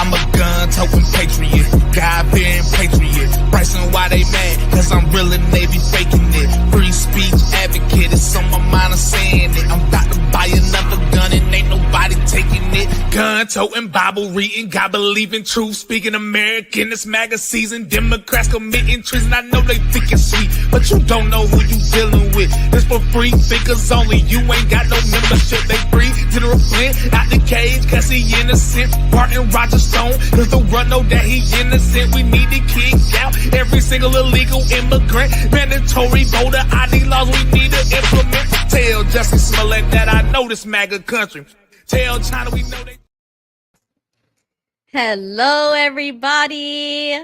I'm a gun-toting patriot, God-fearing patriot. Bryson, why they mad? Cause I'm real and they be faking it. Free speech advocate, it's on my mind, I'm saying it. I'm about to buy another gun and ain't nobody taking it. Gun-toting, Bible reading, God believe in truth, speaking American, it's MAGA season. Democrats committing treason, I know they think it's sweet, but you don't know who you dealing with. It's for free thinkers only, you ain't got no membership. They free General Flint out the cage, cause he innocent. Martin Roger Stone, cause the world know that he innocent. We need to kick out every single illegal immigrant. Mandatory voter ID laws we need to implement. Tell Justin Smollett that I know this MAGA country. Tell China we know they... Hello, everybody.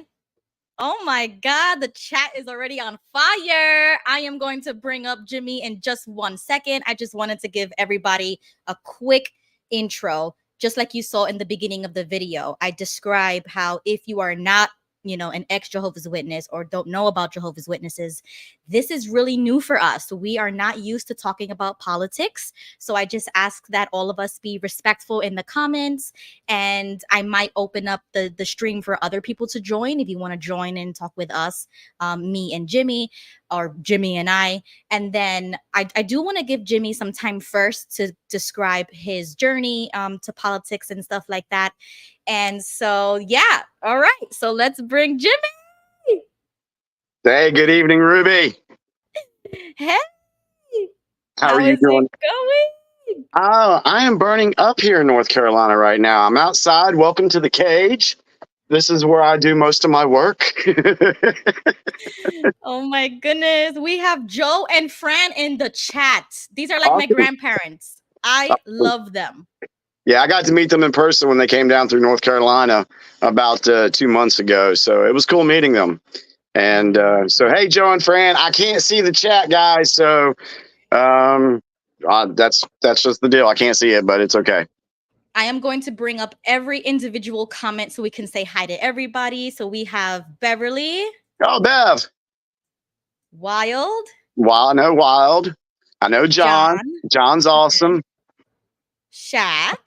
Oh my God, the chat is already on fire. I am going to bring up Jimmy in just 1 second. I just wanted to give everybody a quick intro. Just like you saw in the beginning of the video, I describe how if you are not, an ex-Jehovah's Witness or don't know about Jehovah's Witnesses, this is really new for us. We are not used to talking about politics. So I just ask that all of us be respectful in the comments, and I might open up the stream for other people to join. If you want to join and talk with us, me and Jimmy, or Jimmy and I. And then I do want to give Jimmy some time first to describe his journey to politics and stuff like that. And so, yeah. All right. So let's bring Jimmy. Hey, good evening, Ruby. Hey. How are you doing? Going? Oh, I am burning up here in North Carolina right now. I'm outside. Welcome to the cage. This is where I do most of my work. Oh my goodness. We have Joe and Fran in the chat. These are like my grandparents. I love them. Yeah, I got to meet them in person when they came down through North Carolina about 2 months ago. So it was cool meeting them. And so, hey, Joe and Fran, I can't see the chat, guys. So that's just the deal. I can't see it, but it's okay. I am going to bring up every individual comment so we can say hi to everybody. So we have Beverly. Oh, Bev. Wild. Wild. I know John. John's awesome. Shaq.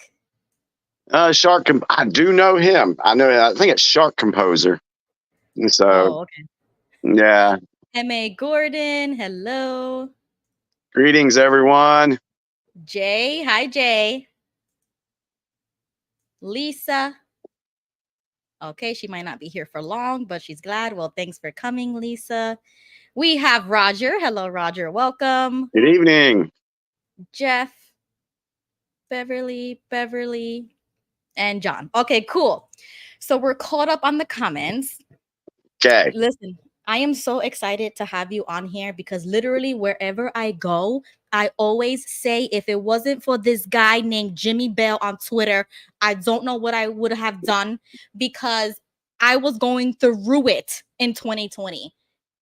Shark. I do know him. I think it's Shark Composer. And so, okay. Yeah. M.A. Gordon. Hello. Greetings, everyone. Jay. Hi, Jay. Lisa. Okay, she might not be here for long, but she's glad. Well, thanks for coming, Lisa. We have Roger. Hello, Roger. Welcome. Good evening. Jeff. Beverly, and John. Okay, cool. So we're caught up on the comments. Okay. Listen, I am so excited to have you on here because literally wherever I go, I always say if it wasn't for this guy named Jimmy Bell on Twitter, I don't know what I would have done, because I was going through it in 2020.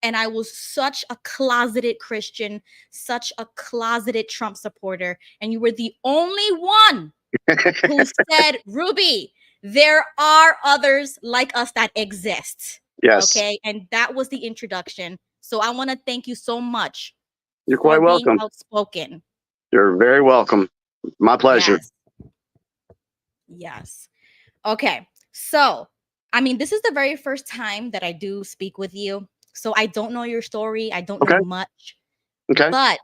And I was such a closeted Christian, such a closeted Trump supporter. And you were the only one who said, Ruby, there are others like us that exist. Yes. Okay. And that was the introduction. So I want to thank you so much. You're quite welcome. Being outspoken. You're very welcome. My pleasure. Yes. Okay. So, this is the very first time that I do speak with you. So I don't know your story. I don't know much. Okay. But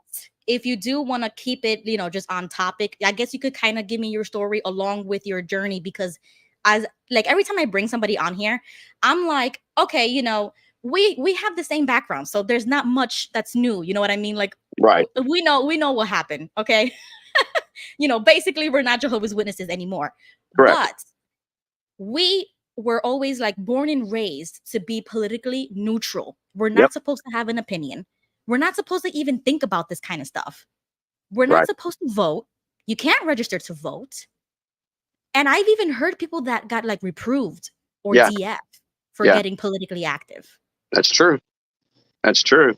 if you do want to keep it, just on topic, I guess you could kind of give me your story along with your journey, because every time I bring somebody on here, I'm like, okay, we have the same background. So there's not much that's new. You know what I mean? Like, right. We know what happened. Okay. Basically we're not Jehovah's Witnesses anymore. Correct. But we were always born and raised to be politically neutral. We're not supposed to have an opinion. We're not supposed to even think about this kind of stuff. We're not supposed to vote. You can't register to vote. And I've even heard people that got reproved or DF for getting politically active. That's true. Well,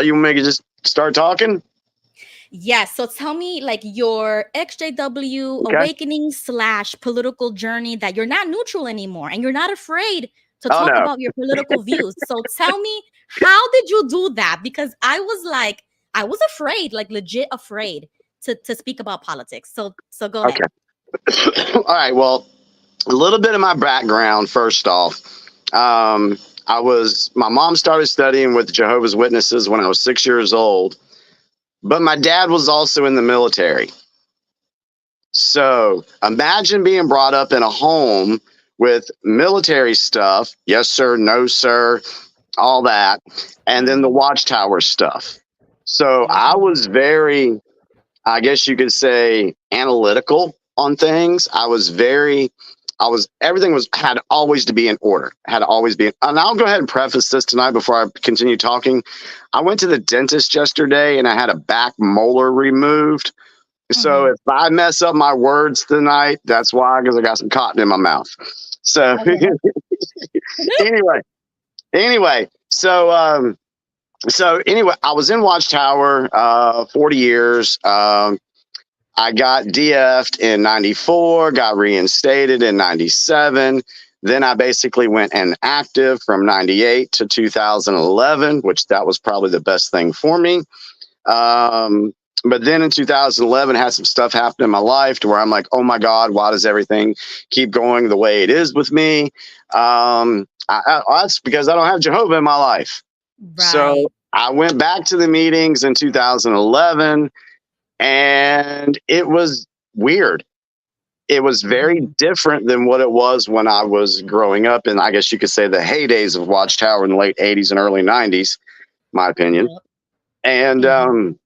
you want me to just start talking? Yes. So tell me your XJW awakening / political journey, that you're not neutral anymore and you're not afraid to talk about your political views. So tell me, how did you do that? Because I was afraid, legit afraid to speak about politics. So go ahead. All right. Well, a little bit of my background. First off, my mom started studying with Jehovah's Witnesses when I was 6 years old, but my dad was also in the military. So imagine being brought up in a home with military stuff. Yes, sir. No, sir. All that. And then the Watchtower stuff. So I was very, I guess you could say, analytical on things. Everything had always to be in order, had to always be. And I'll go ahead and preface this tonight before I continue talking. I went to the dentist yesterday and I had a back molar removed. So if I mess up my words tonight, that's why, because I got some cotton in my mouth. So anyway, so anyway, I was in Watchtower 40 years. I got DF'd in 94, got reinstated in 97. Then I basically went inactive from 98 to 2011, which that was probably the best thing for me. But then in 2011, had some stuff happen in my life to where I'm like, oh my God, why does everything keep going the way it is with me? That's because I don't have Jehovah in my life. Right. So I went back to the meetings in 2011 and it was weird. It was very different than what it was when I was growing up. And I guess you could say the heydays of Watchtower in the late 80s and early 90s, my opinion. Yep. And,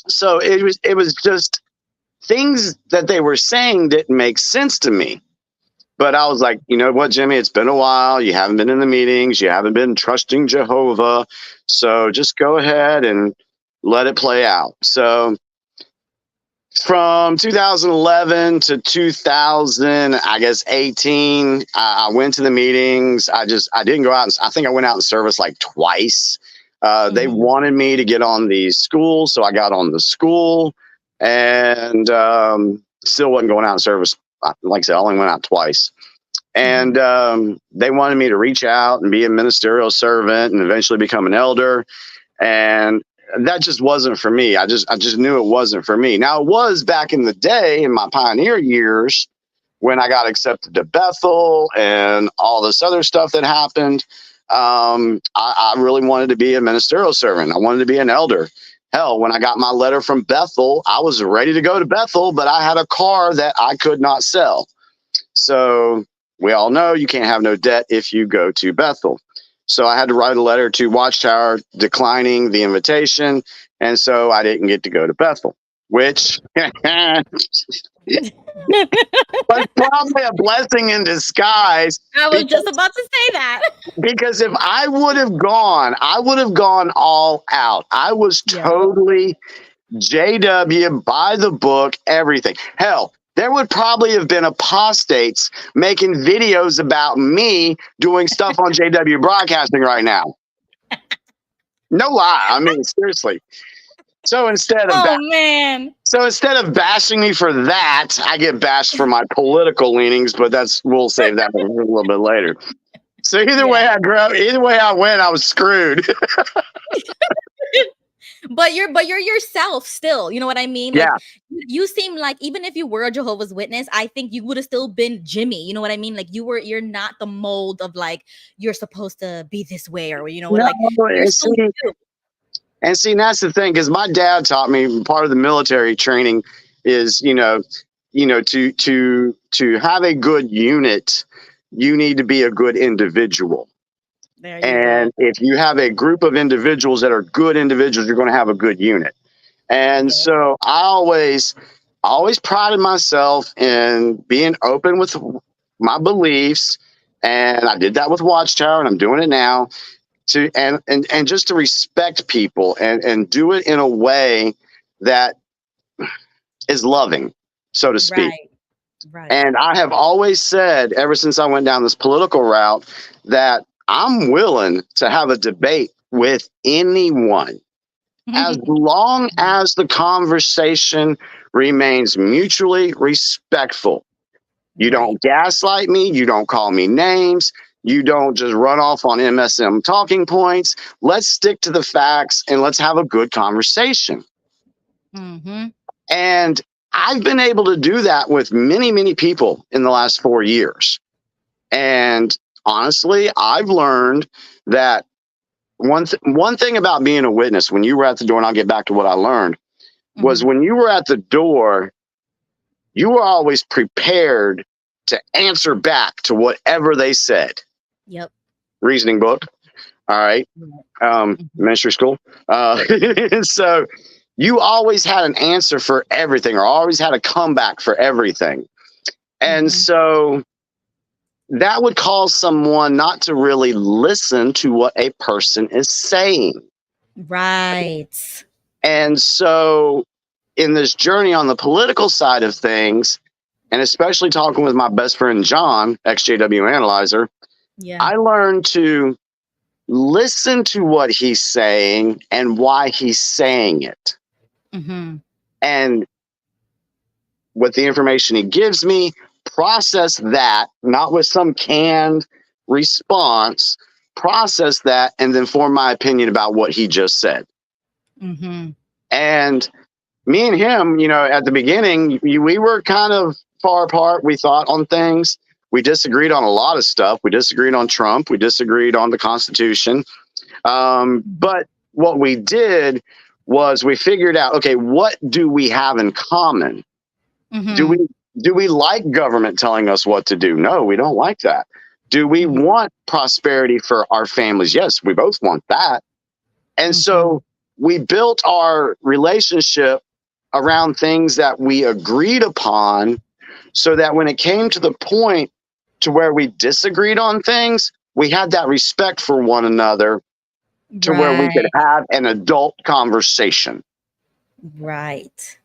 so it was just things that they were saying didn't make sense to me. But I was like, you know what, Jimmy, it's been a while. You haven't been in the meetings. You haven't been trusting Jehovah. So just go ahead and let it play out. So from 2011 to 2018, I went to the meetings. I didn't go out. I think I went out in service like twice. They wanted me to get on the school, so I got on the school and still wasn't going out in service. Like I said, I only went out twice. And they wanted me to reach out and be a ministerial servant and eventually become an elder. And that just wasn't for me. I just knew it wasn't for me. Now, it was back in the day in my pioneer years when I got accepted to Bethel and all this other stuff that happened. I really wanted to be a ministerial servant. I wanted to be an elder. Hell, when I got my letter from Bethel, I was ready to go to Bethel, but I had a car that I could not sell. So we all know you can't have no debt if you go to Bethel. So I had to write a letter to Watchtower declining the invitation. And so I didn't get to go to Bethel, which was probably a blessing in disguise. I was just about to say that. Because if I would have gone all out. I was totally JW, by the book, everything. Hell, there would probably have been apostates making videos about me doing stuff on JW Broadcasting right now. No lie. I mean, seriously. So instead of bashing me for that, I get bashed for my political leanings, but we'll save that a little bit later. So either way I went, I was screwed. But you're yourself still. You know what I mean? Like, you seem like, even if you were a Jehovah's Witness, I think you would have still been Jimmy. You know what I mean? Like you're not the mold of like you're supposed to be this way, or you know what? And see, that's the thing, because my dad taught me part of the military training is, to have a good unit, you need to be a good individual. And if you have a group of individuals that are good individuals, you're going to have a good unit. And so I always prided myself in being open with my beliefs. And I did that with Watchtower, and I'm doing it now. And just to respect people and do it in a way that is loving, so to speak. Right. And I have always said, ever since I went down this political route, that I'm willing to have a debate with anyone as long as the conversation remains mutually respectful. You don't gaslight me. You don't call me names. You don't just run off on MSM talking points. Let's stick to the facts and let's have a good conversation. And I've been able to do that with many, many people in the last 4 years. And honestly, I've learned that one thing about being a witness, when you were at the door, and I'll get back to what I learned, was when you were at the door, you were always prepared to answer back to whatever they said. Yep. Reasoning book. All right. Ministry school. So you always had an answer for everything, or always had a comeback for everything. And so that would cause someone not to really listen to what a person is saying. Right. And so in this journey on the political side of things, and especially talking with my best friend, John, XJW Analyzer, I learned to listen to what he's saying and why he's saying it. And with the information he gives me, process that, not with some canned response, process that, and then form my opinion about what he just said. And me and him, at the beginning, we were kind of far apart, we thought, on things. We disagreed on a lot of stuff. We disagreed on Trump. We disagreed on the Constitution. But what we did was we figured out, okay, what do we have in common? Do we like government telling us what to do? No, we don't like that. Do we want prosperity for our families? Yes, we both want that. And so we built our relationship around things that we agreed upon, so that when it came to the point to where we disagreed on things, we had that respect for one another to where we could have an adult conversation. Right.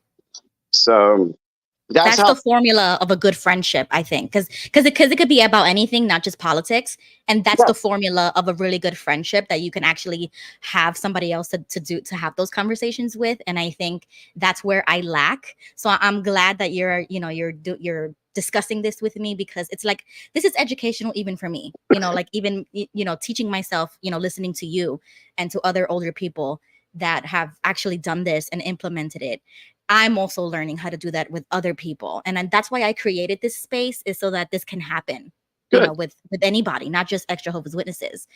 So that's the formula of a good friendship, I think, because it could be about anything, not just politics. And that's the formula of a really good friendship, that you can actually have somebody else to have those conversations with. And I think that's where I lack. So I'm glad that you're discussing this with me, because it's like, this is educational even for me, like even, teaching myself, listening to you and to other older people that have actually done this and implemented it. I'm also learning how to do that with other people. And that's why I created this space, is so that this can happen, with anybody, not just Extra Jehovah's Witnesses.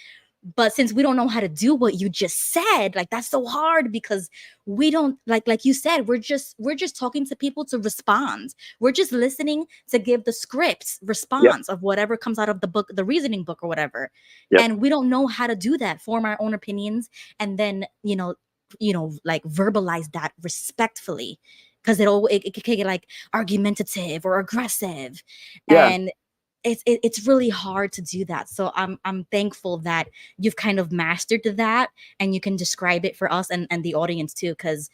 But since we don't know how to do what you just said, like, that's so hard, because we don't, like you said, we're just talking to people to respond. We're just listening to give the script response of whatever comes out of the book, the reasoning book or whatever. And we don't know how to do that, form our own opinions, and then, like verbalize that respectfully, because it can get like argumentative or aggressive. And it's really hard to do that. So I'm thankful that you've kind of mastered that, and you can describe it for us and the audience too, because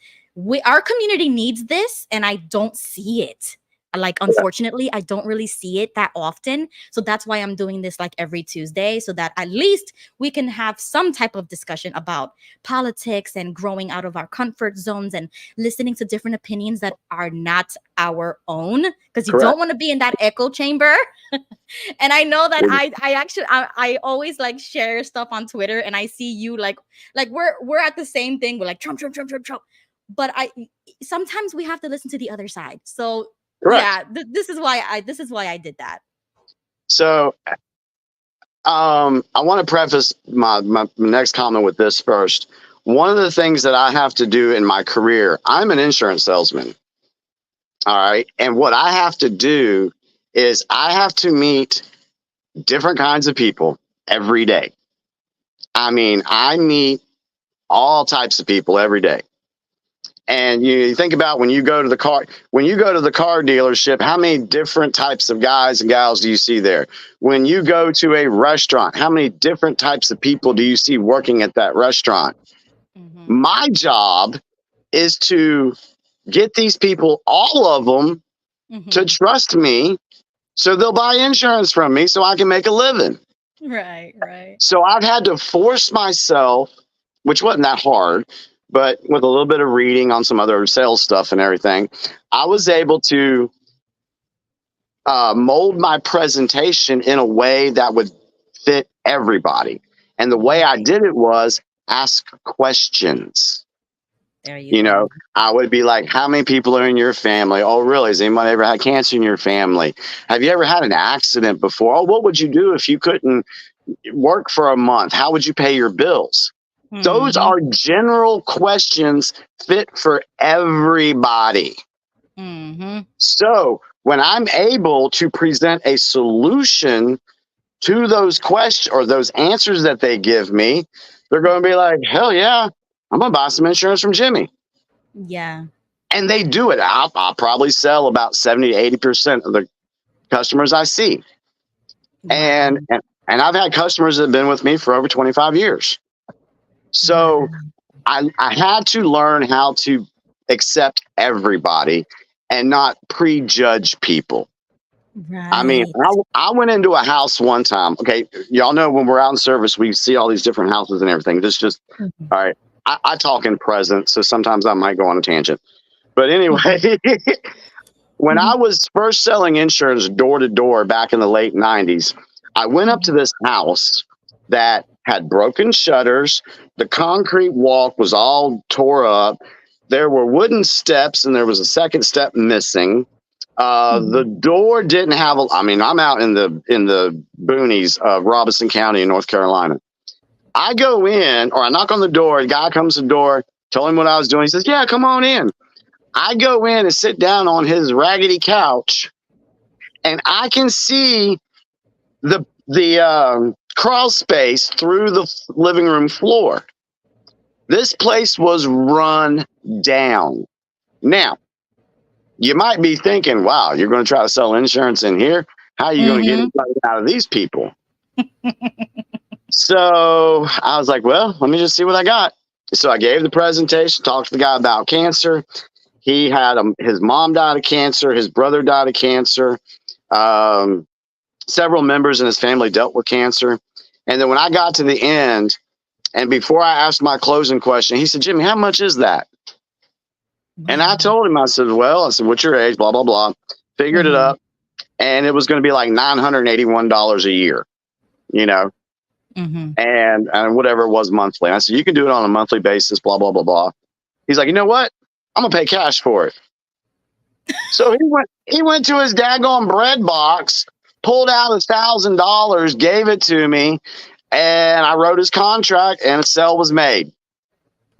our community needs this, and I don't see it. Like, unfortunately, I don't really see it that often. So that's why I'm doing this like every Tuesday, so that at least we can have some type of discussion about politics and growing out of our comfort zones and listening to different opinions that are not our own, because you don't want to be in that echo chamber. And I know that I always like share stuff on Twitter, and I see you like we're at the same thing. We're like Trump. But sometimes we have to listen to the other side. So this is why I did that. So I want to preface my next comment with this first. One of the things that I have to do in my career, I'm an insurance salesman. All right. And what I have to do is I have to meet different kinds of people every day. I mean, I meet all types of people every day. And you think about when you go to the car dealership, how many different types of guys and gals do you see there? When you go to a restaurant, how many different types of people do you see working at that restaurant? My job is to get these people, all of them, to trust me, so they'll buy insurance from me so I can make a living. Right. So I've had to force myself, which wasn't that hard, but with a little bit of reading on some other sales stuff and everything, I was able to mold my presentation in a way that would fit everybody. And the way I did it was ask questions. There you You go. know, I would be like, how many people are in your family? Oh, really? Has anyone ever had cancer in your family? Have you ever had an accident before? Oh, what would you do if you couldn't work for a month? How would you pay your bills? Those Mhm. are general questions fit for everybody. Mhm. So when I'm able to present a solution to those questions or those answers that they give me, they're going to be like, hell yeah, I'm going to buy some insurance from Jimmy. Yeah. And they do it. I'll probably sell about 70 to 80% of the customers I see. Wow. And I've had customers that have been with me for over 25 years. So Wow. I had to learn how to accept everybody and not prejudge people. I mean, Right. I went into a house one time. Okay, y'all know when we're out in service, we see all these different houses and everything. This just, Mhm. all right. I talk in present, so sometimes I might go on a tangent. But anyway, when I Mhm. was first selling insurance door to door back in the late 90s, I went up to Mhm. this house that had broken shutters. The concrete walk was all tore up. There were wooden steps, and there was a second step missing. The Mhm. door didn't have a. I mean, I'm out in the boonies of Robinson County in North Carolina. I go in, or I knock on the door. A guy comes to the door, tell him what I was doing. He says, "Yeah, come on in." I go in and sit down on his raggedy couch, and I can see the crawl space through the living room floor. This place was run down. Now, you might be thinking, wow, you're going to try to sell insurance in here? How are you going to get Mhm. anybody out of these people? So I was like, well, let me just see what I got. So I gave the presentation, talked to the guy about cancer. He had his mom died of cancer, his brother died of cancer. Several members in his family dealt with cancer. And then when I got to the end, and before I asked my closing question, he said, Jimmy, how much is that? And I Wow. told him, I said, what's your age? Blah, blah, blah. Figured it Mhm. up. And it was going to be like $981 a year, you know, Mhm. and whatever it was monthly. And I said, you can do it on a monthly basis, blah, blah, blah, blah. He's like, you know what? I'm going to pay cash for it. So he went to his daggone bread box, pulled out $1,000, gave it to me, and I wrote his contract, and a sale was made.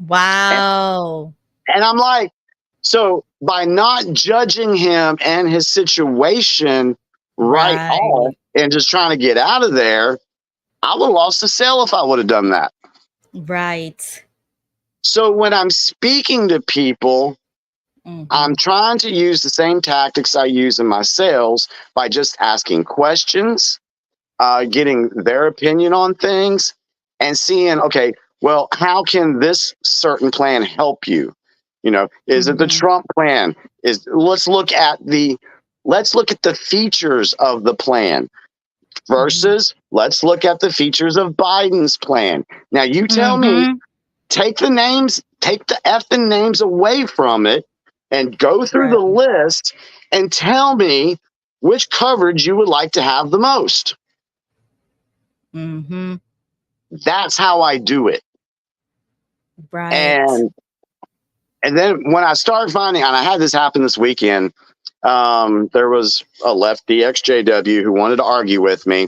Wow. And I'm like, so by not judging him and his situation right off Right. and just trying to get out of there, I would have lost the sale if I would have done that. Right. So when I'm speaking to people, Mhm. I'm trying to use the same tactics I use in my sales by just asking questions, getting their opinion on things, and seeing, okay, well, how can this certain plan help you? You know, is it the Mhm. Trump plan? Let's look at the features of the plan versus let's look at the features of Biden's plan. Now you tell me, Mhm. take the effing names away from it and go through the Right. list and tell me which coverage you would like to have the most. Mhm. That's how I do it. Right. And then when I started finding, and I had this happen this weekend, there was a lefty XJW who wanted to argue with me.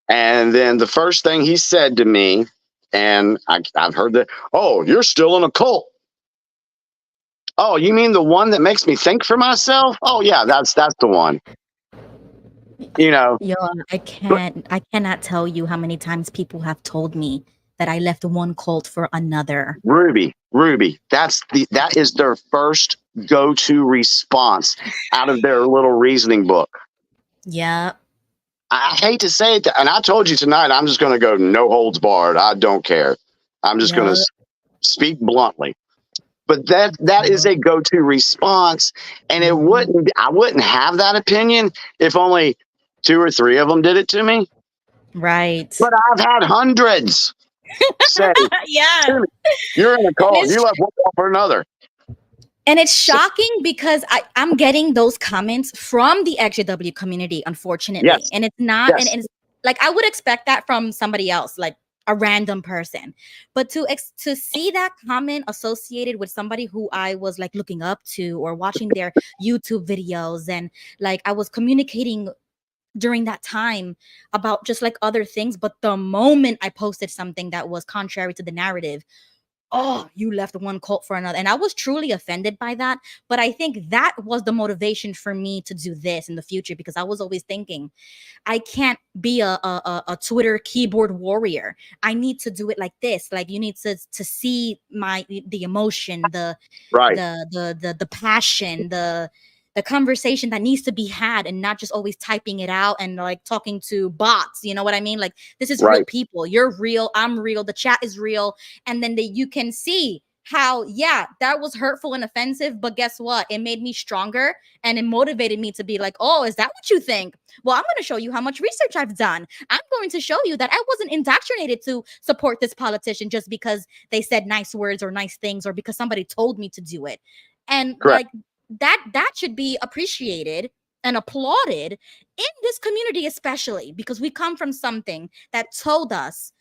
And then the first thing he said to me, and I've heard that, oh, you're still in a cult. Oh, you mean the one that makes me think for myself? Oh yeah, that's the one. You know, Yo, but I cannot tell you how many times people have told me that I left one cult for another. Ruby, that is their first go-to response out of their little reasoning book. Yeah. I hate to say it, and I told you tonight, I'm just going to go no holds barred. I don't care. I'm just going Yeah. to speak bluntly. But that is a go-to response, and Mhm. I wouldn't have that opinion if only 2 or 3 of them did it to me. Right. But I've had hundreds say, Yeah. "Jimmy, you're in a And cult. it's You left one cult for another." So, shocking because I'm getting those comments from the XJW community, unfortunately. yes, And it's not, and yes, it's like I would expect that from somebody else, like a random person. But to see that comment associated with somebody who I was like looking up to or watching their YouTube videos, and like I was communicating during that time about just like other things, but the moment I posted something that was contrary to the narrative, oh, you left one cult for another. And I was truly offended by that. But I think that was the motivation for me to do this in the future, because I was always thinking, I can't be a Twitter keyboard warrior. I need to do it like this. Like, you need to see the emotion, Right. the passion, the conversation that needs to be had, and not just always typing it out and like talking to bots. You know what I mean? Like, this is real people. You're real. I'm real. The chat is real. And then you can see how, yeah, that was hurtful and offensive, but guess what? It made me stronger, and it motivated me to be like, oh, is that what you think? Well, I'm going to show you how much research I've done. I'm going to show you that I wasn't indoctrinated to support this politician just because they said nice words or nice things, or because somebody told me to do it. And Correct. like, that should be appreciated and applauded in this community, especially because we come from something that told us,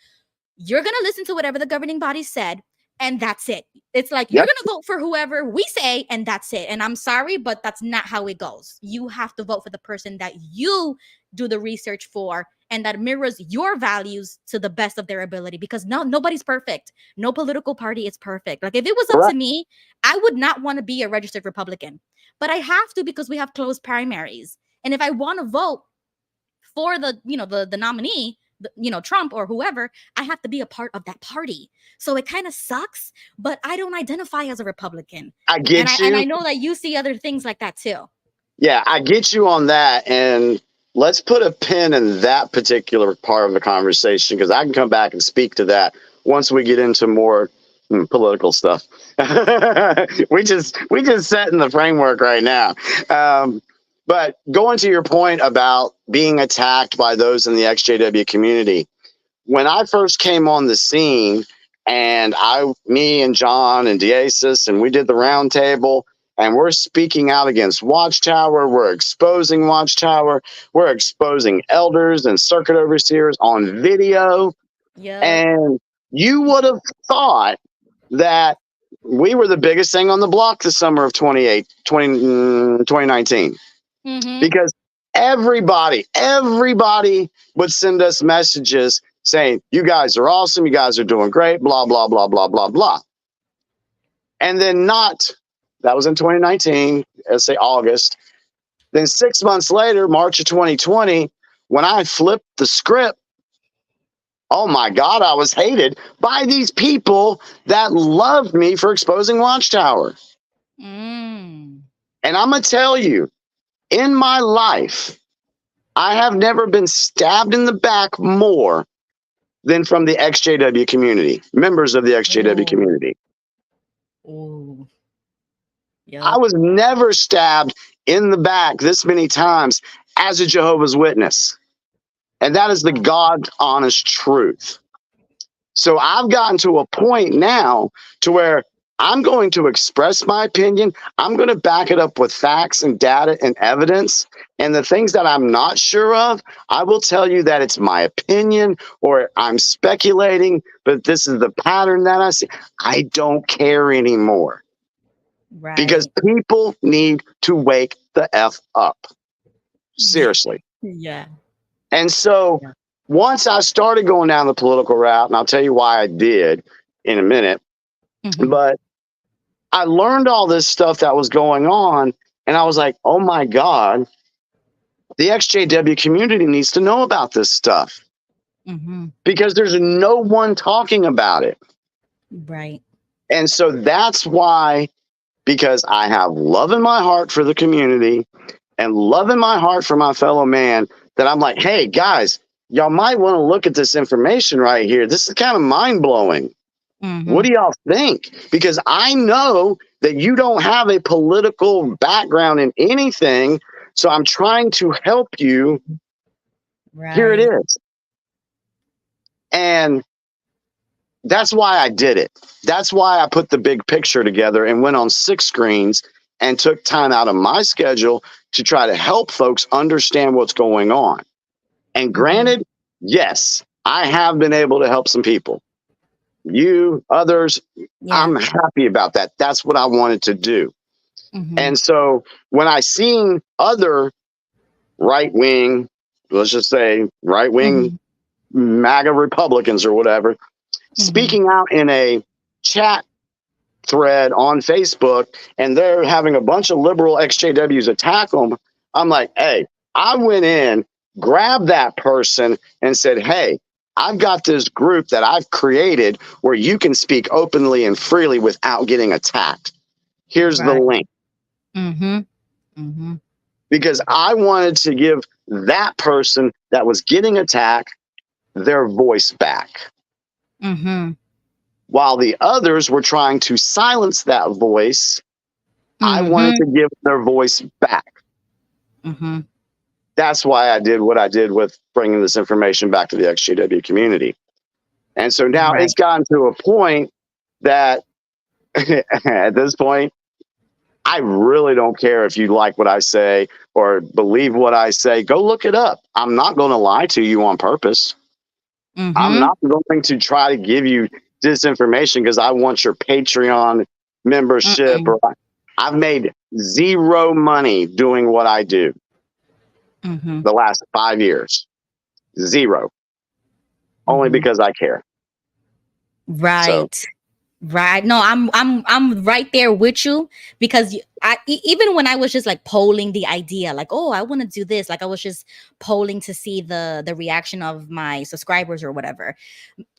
you're going to listen to whatever the governing body said, and that's it. It's like, you're going to vote for whoever we say, and that's it. And I'm sorry, but that's not how it goes. You have to vote for the person that you do the research for, and that mirrors your values to the best of their ability, because nobody's perfect. No political party is perfect. Like, if it was up to me, I would not want to be a registered Republican, but I have to, because we have closed primaries. And if I want to vote for the nominee, Trump or whoever, I have to be a part of that party. So it kind of sucks, but I don't identify as a Republican. I get you. And I know that you see other things like that too. Yeah, I get you on that. And let's put a pin in that particular part of the conversation, because I can come back and speak to that once we get into more political stuff. we just set in the framework right now. But going to your point about being attacked by those in the XJW community, when I first came on the scene, and me and John and Diasis, and we did the roundtable, and we're speaking out against Watchtower, we're exposing Watchtower, we're exposing elders and circuit overseers on video. Yeah. And you would have thought that we were the biggest thing on the block this summer of 2019. Mm-hmm. Because everybody would send us messages saying, you guys are awesome, you guys are doing great, blah, blah, blah, blah, blah, blah. And then that was in 2019, let's say August. Then 6 months later, March of 2020, when I flipped the script, oh my God, I was hated by these people that loved me for exposing Watchtower. And I'm going to tell you, in my life, I have never been stabbed in the back more than from the XJW community, members of the XJW community. Ooh. Yep. I was never stabbed in the back this many times as a Jehovah's Witness. And that is the God honest truth. So I've gotten to a point now to where I'm going to express my opinion. I'm going to back it up with facts and data and evidence. And the things that I'm not sure of, I will tell you that it's my opinion or I'm speculating, but this is the pattern that I see. I don't care anymore. Right. Because people need to wake the F up. Seriously. Yeah. And so once I started going down the political route, and I'll tell you why I did in a minute, but I learned all this stuff that was going on, and I was like, oh my God, the XJW community needs to know about this stuff because there's no one talking about it. Right. And so that's why, because I have love in my heart for the community and love in my heart for my fellow man, that I'm like, hey guys, y'all might want to look at this information right here. This is kind of mind blowing. What do y'all think? Because I know that you don't have a political background in anything. So I'm trying to help you. Right. Here it is. And that's why I did it. That's why I put the big picture together and went on 6 screens and took time out of my schedule to try to help folks understand what's going on. And granted, yes, I have been able to help some people. You, others, Yeah. I'm happy about that. That's what I wanted to do. And so when I seen other right wing, let's just say right wing MAGA Republicans or whatever, speaking out in a chat thread on Facebook, and they're having a bunch of liberal XJWs attack them, I'm like, hey, I went in, grabbed that person and said, hey, I've got this group that I've created where you can speak openly and freely without getting attacked. Here's the link. Because I wanted to give that person that was getting attacked their voice back. While the others were trying to silence that voice, I wanted to give their voice back. That's why I did what I did with bringing this information back to the XJW community. And so now it's gotten to a point that at this point, I really don't care if you like what I say or believe what I say. Go look it up. I'm not going to lie to you on purpose. I'm not going to try to give you disinformation because I want your Patreon membership. I've made zero money doing what I do the last 5 years. Zero. Only because I care. Right. So, right. No, I'm right there with you, because even when I was just like polling the idea, like, oh, I want to do this, like I was just polling to see the reaction of my subscribers or whatever.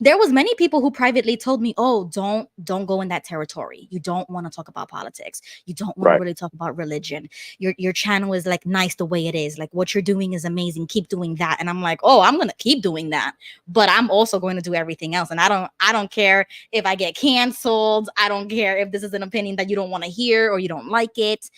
There was many people who privately told me, oh, don't go in that territory. You don't want to talk about politics. You don't want to really talk about religion. Your channel is like nice the way it is. Like what you're doing is amazing. Keep doing that. And I'm like, oh, I'm going to keep doing that, but I'm also going to do everything else. And I don't care if I get canceled. I don't care if this is an opinion that you don't want to hear or you don't like it.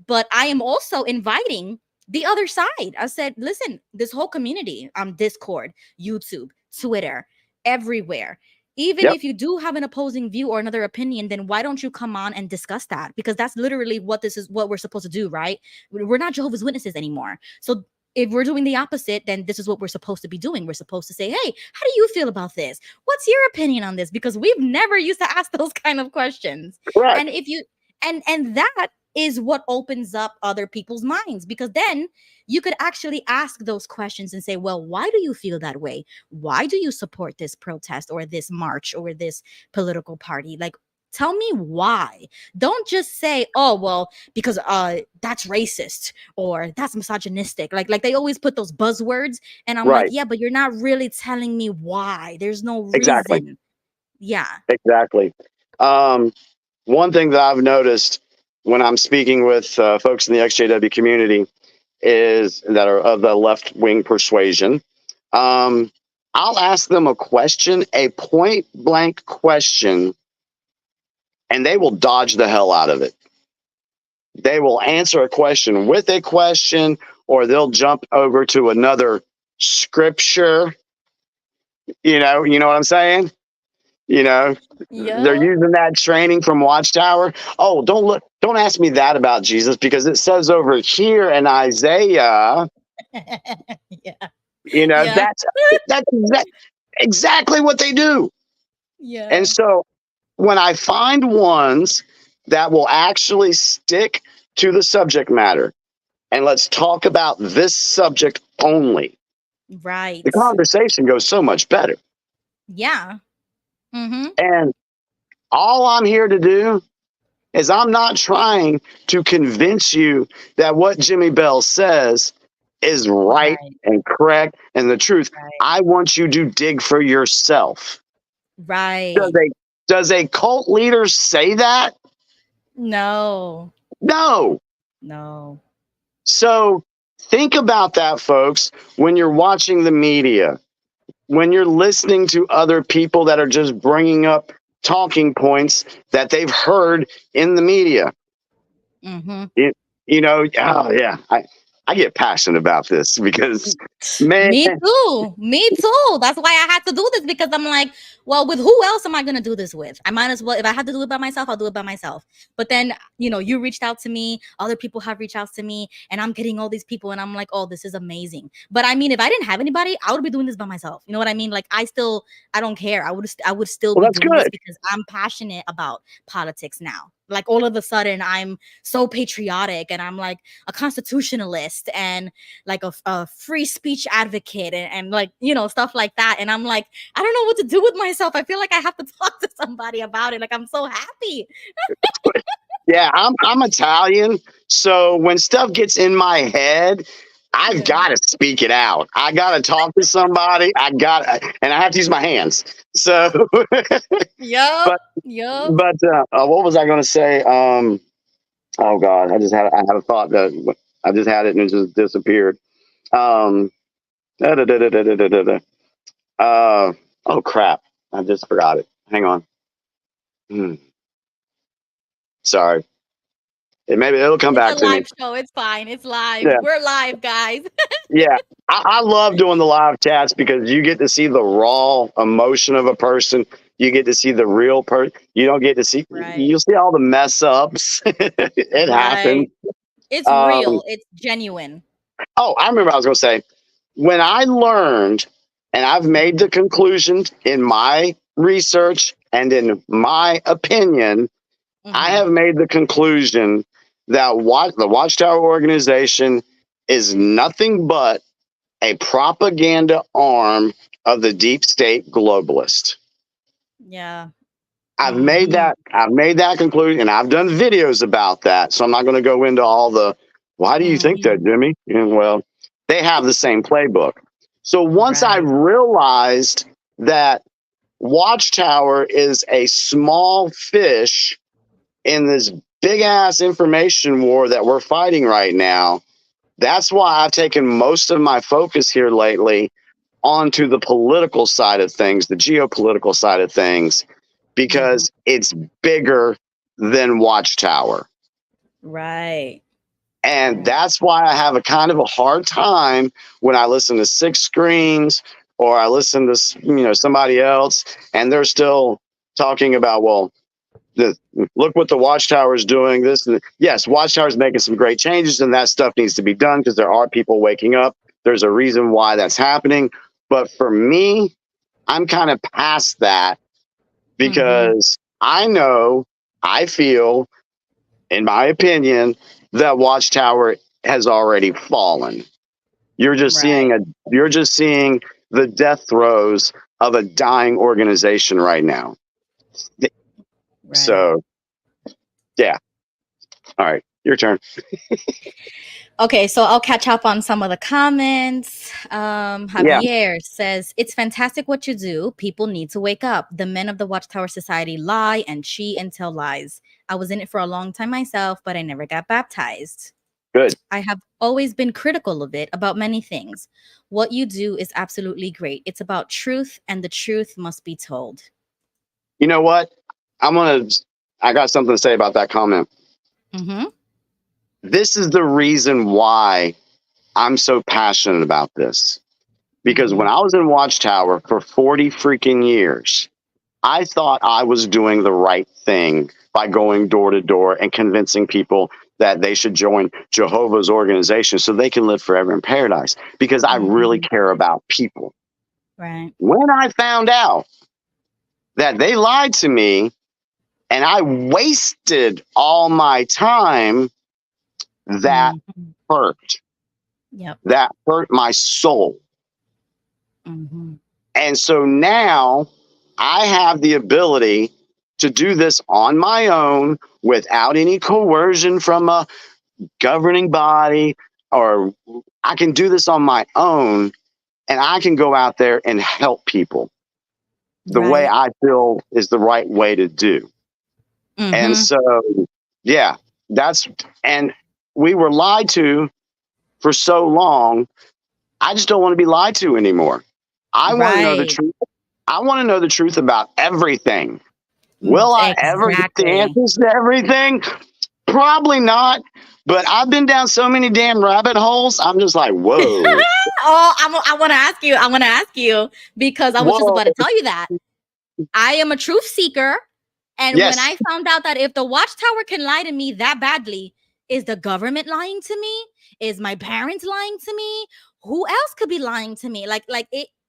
But I am also inviting the other side. I said, listen, this whole community on Discord, YouTube, Twitter, everywhere. Even if you do have an opposing view or another opinion, then why don't you come on and discuss that? Because that's literally what we're supposed to do, right? We're not Jehovah's Witnesses anymore. So if we're doing the opposite, then this is what we're supposed to be doing. We're supposed to say, hey, how do you feel about this? What's your opinion on this? Because we've never used to ask those kind of questions. Correct. And if you and that is what opens up other people's minds, because then you could actually ask those questions and say, well, why do you feel that way? Why do you support this protest or this march or this political party? Like, tell me why. Don't just say, oh, well, because that's racist or that's misogynistic. Like they always put those buzzwords. And I'm like, yeah, but you're not really telling me why. There's no reason. Exactly. Yeah. Exactly. One thing that I've noticed when I'm speaking with folks in the XJW community is that are of the left-wing persuasion, I'll ask them a question, a point-blank question, and they will dodge the hell out of it. They will answer a question with a question, or they'll jump over to another scripture. You know what I'm saying? They're using that training from Watchtower. Oh, don't ask me that about Jesus, because it says over here in Isaiah. That's exactly what they do. Yeah. And so when I find ones that will actually stick to the subject matter and let's talk about this subject only, right, the conversation goes so much better. Yeah. And all I'm here to do is I'm not trying to convince you that what Jimmy Bell says is right and correct and the truth. I want you to dig for yourself. Right. Does a cult leader say that? No. So think about that, folks, when you're watching the media, when you're listening to other people that are just bringing up talking points that they've heard in the media. I get passionate about this because, man, Me too. Me too. That's why I had to do this, because I'm like, well, with who else am I going to do this with? I might as well, if I have to do it by myself, I'll do it by myself. But then, you reached out to me, other people have reached out to me, and I'm getting all these people, and I'm like, oh, this is amazing. But I mean, if I didn't have anybody, I would be doing this by myself. You know what I mean? Like, I don't care. I would still well, be that's doing this good. because I'm passionate about politics now. Like, all of a sudden, I'm so patriotic, and I'm like a constitutionalist, and like a free speech advocate, and like, stuff like that. And I'm like, I don't know what to do with myself. I feel like I have to talk to somebody about it. Like, I'm so happy. Yeah, I'm Italian, so when stuff gets in my head, I've got to speak it out. I got to talk to somebody. And I have to use my hands. So, Yup. but what was I going to say? Oh God, I had a thought that I just had it and it just disappeared. Da, da, da, da, da, da, da, da. Oh crap, I just forgot it. Hang on. Sorry. Maybe it'll come back It's a to me. live show. It's fine. It's live. Yeah. We're live, guys. Yeah. I love doing the live chats because you get to see the raw emotion of a person. You get to see the real person. You don't get to see, Right. you'll see all the mess ups. It happens. It's real. It's genuine. Oh, I remember I was going to say, when I learned, and I've made the conclusion in my research and in my opinion, I have made the conclusion that the Watchtower organization is nothing but a propaganda arm of the deep state globalist. Yeah. I've made that conclusion, and I've done videos about that. So I'm not going to go into all the, why do you think that, Jimmy? And, well, they have the same playbook. So once I realized that Watchtower is a small fish in this big ass information war that we're fighting right now, that's why I've taken most of my focus here lately onto the political side of things, the geopolitical side of things, because it's bigger than Watchtower. Right. And that's why I have a kind of a hard time when I listen to Six Screens or I listen to somebody else, and they're still talking about, well, look what the Watchtower is doing. Yes, Watchtower is making some great changes, and that stuff needs to be done because there are people waking up. There's a reason why that's happening. But for me, I'm kind of past that because I feel, in my opinion, that Watchtower has already fallen. You're just seeing the death throes of a dying organization right now. So, yeah. All right, your turn. Okay, so I'll catch up on some of the comments. Javier says, it's fantastic what you do. People need to wake up. The men of the Watchtower Society lie and cheat and tell lies. I was in it for a long time myself, but I never got baptized. Good. I have always been critical of it about many things. What you do is absolutely great. It's about truth, and the truth must be told. You know what? I got something to say about that comment. This is the reason why I'm so passionate about this. Because when I was in Watchtower for 40 freaking years, I thought I was doing the right thing by going door to door and convincing people that they should join Jehovah's organization so they can live forever in paradise, because I really care about people. Right. When I found out that they lied to me and I wasted all my time, that hurt. Yep. That hurt my soul. And so now I have the ability to do this on my own without any coercion from a governing body, or I can do this on my own, and I can go out there and help people the way I feel is the right way to do. And so, yeah, and we were lied to for so long. I just don't want to be lied to anymore. I want to know the truth. I want to know the truth about everything. Will I ever get the answers to everything? Probably not. But I've been down so many damn rabbit holes. I'm just like, whoa, I want to ask you. I want to ask you because I was just whoa. about to tell you that I am a truth seeker. And when Yes, I found out that if the Watchtower can lie to me that badly, is the government lying to me? Is my parents lying to me? Who else could be lying to me?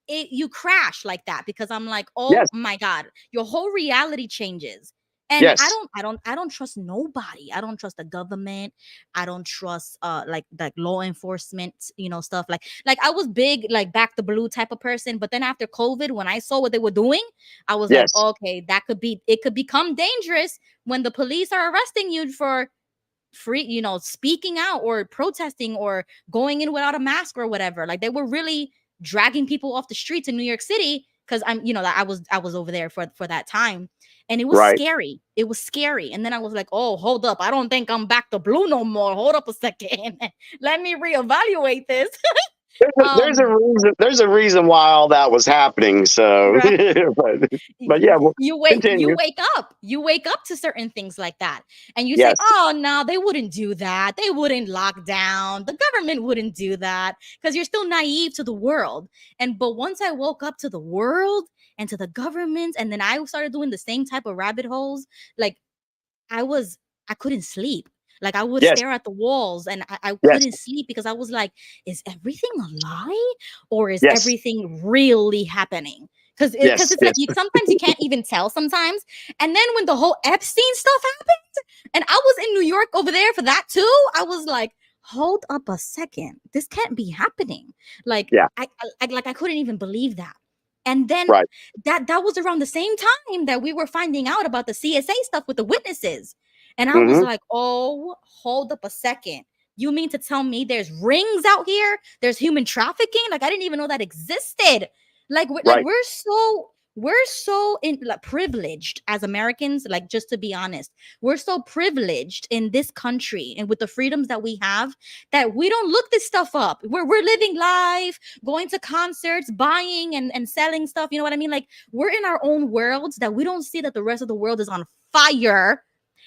You crash like that because I'm like, oh yes, my God, your whole reality changes. And yes, I don't trust nobody. I don't trust the government. I don't trust like law enforcement, stuff like I was big like back the blue type of person, but then after COVID, when I saw what they were doing, I was like, yes, okay, it could become dangerous when the police are arresting you for free, speaking out or protesting or going in without a mask or whatever. Like they were really dragging people off the streets in New York City because I was over there for that time, and it was right. scary. It was scary, and then I was like, oh, hold up, I don't think I'm back to blue no more. Hold up a second, let me reevaluate this. There's a um reason. There's a reason why all that was happening. So, right. but yeah, well, You continue. wake up to certain things like that, and you say, Yes, oh no, they wouldn't do that, they wouldn't lock down, the government wouldn't do that, because you're still naive to the world. But once I woke up to the world and to the government, and then I started doing the same type of rabbit holes, like I was I couldn't sleep. Like I would yes, stare at the walls and I yes, couldn't sleep because I was like, is everything a lie or is yes, everything really happening? Because yes, it's like yes. sometimes you can't even tell sometimes. And then when the whole Epstein stuff happened, and I was in New York over there for that too, I was like, hold up a second, this can't be happening. Like Yeah, I couldn't even believe that. And then right. that was around the same time that we were finding out about the CSA stuff with the witnesses. And I was Hmm. like, oh, hold up a second. You mean to tell me there's rings out here? There's human trafficking? Like I didn't even know that existed. Right. We're so in like privileged as Americans, like just to be honest. We're so privileged in this country and with the freedoms that we have that we don't look this stuff up. We're living life, going to concerts, buying and selling stuff. You know what I mean? Like we're in our own worlds that we don't see that the rest of the world is on fire.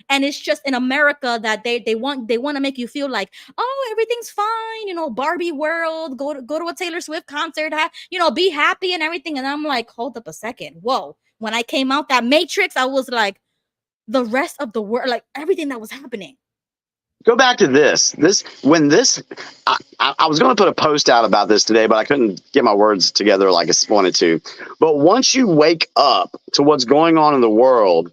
And it's just in America that they want to make you feel like, oh, everything's fine, Barbie world, go to a Taylor Swift concert, be happy and everything. And I'm like, hold up a second, whoa. When I came out that Matrix, I was like, the rest of the world, like everything that was happening. Go back to this. I was going to put a post out about this today, but I couldn't get my words together like I wanted to. But once you wake up to what's going on in the world,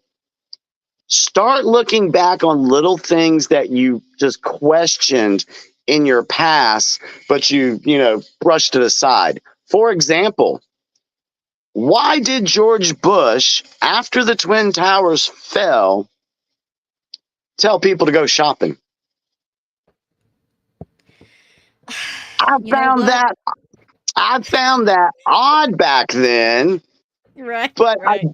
start looking back on little things that you just questioned in your past, but you brushed it aside. For example, why did George Bush, after the Twin Towers fell, tell people to go shopping? I You know found what? that I found that odd back then, Right, but right,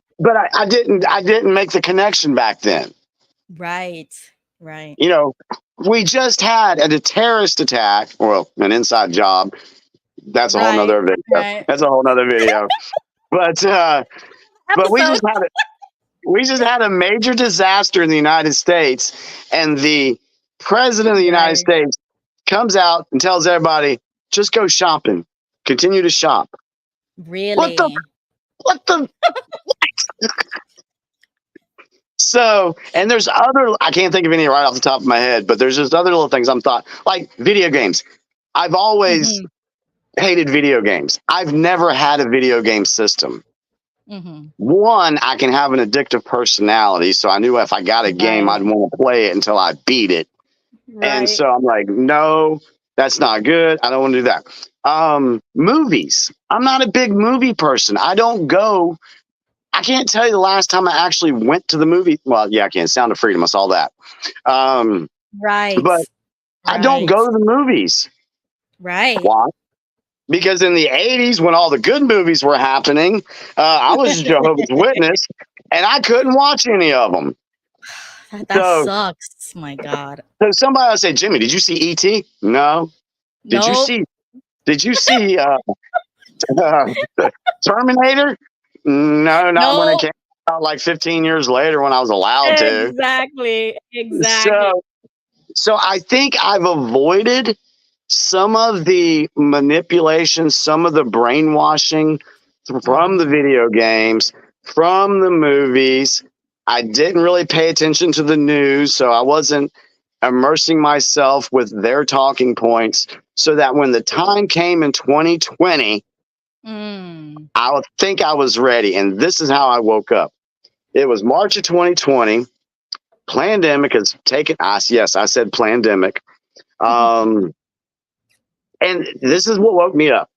I didn't make the connection back then. right, right, We just had a terrorist attack, well, an inside job. That's a whole right, nother video. right. That's a whole nother video. But Episode. we just had a major disaster in the United States, and the president of the United Right. States comes out and tells everybody, just go shopping, continue to shop. What the Really? what the So, and there's other, I can't think of any right off the top of my head, but there's just other little things I'm thought, like video games. I've always Mhm, hated video games. I've never had a video game system. mhm. One, I can have an addictive personality, so I knew if I got a game, Right, I'd want to play it until I beat it. And right. so I'm like, no, that's not good. I don't want to do that. Movies. I'm not a big movie person. I can't tell you the last time I actually went to the movie. Well, yeah, I can. Sound of Freedom. I saw that. Right. But I don't Right. go to the movies. Right. Why? Because in the 80s, when all the good movies were happening, I was a Jehovah's Witness, and I couldn't watch any of them. That So, sucks. My God. so somebody will say, Jimmy, did you see E.T.? No. Did you Nope. see? Did you see Terminator? No, not when it Nope. came out like 15 years later when I was allowed to. Exactly. Exactly. So, So I think I've avoided some of the manipulation, some of the brainwashing from the video games, from the movies. I didn't really pay attention to the news, so I wasn't immersing myself with their talking points, so that when the time came in 2020, I would think I was ready. And this is how I woke up. It was March of 2020. Plandemic is taken. Yes, I said plandemic. And this is what woke me up.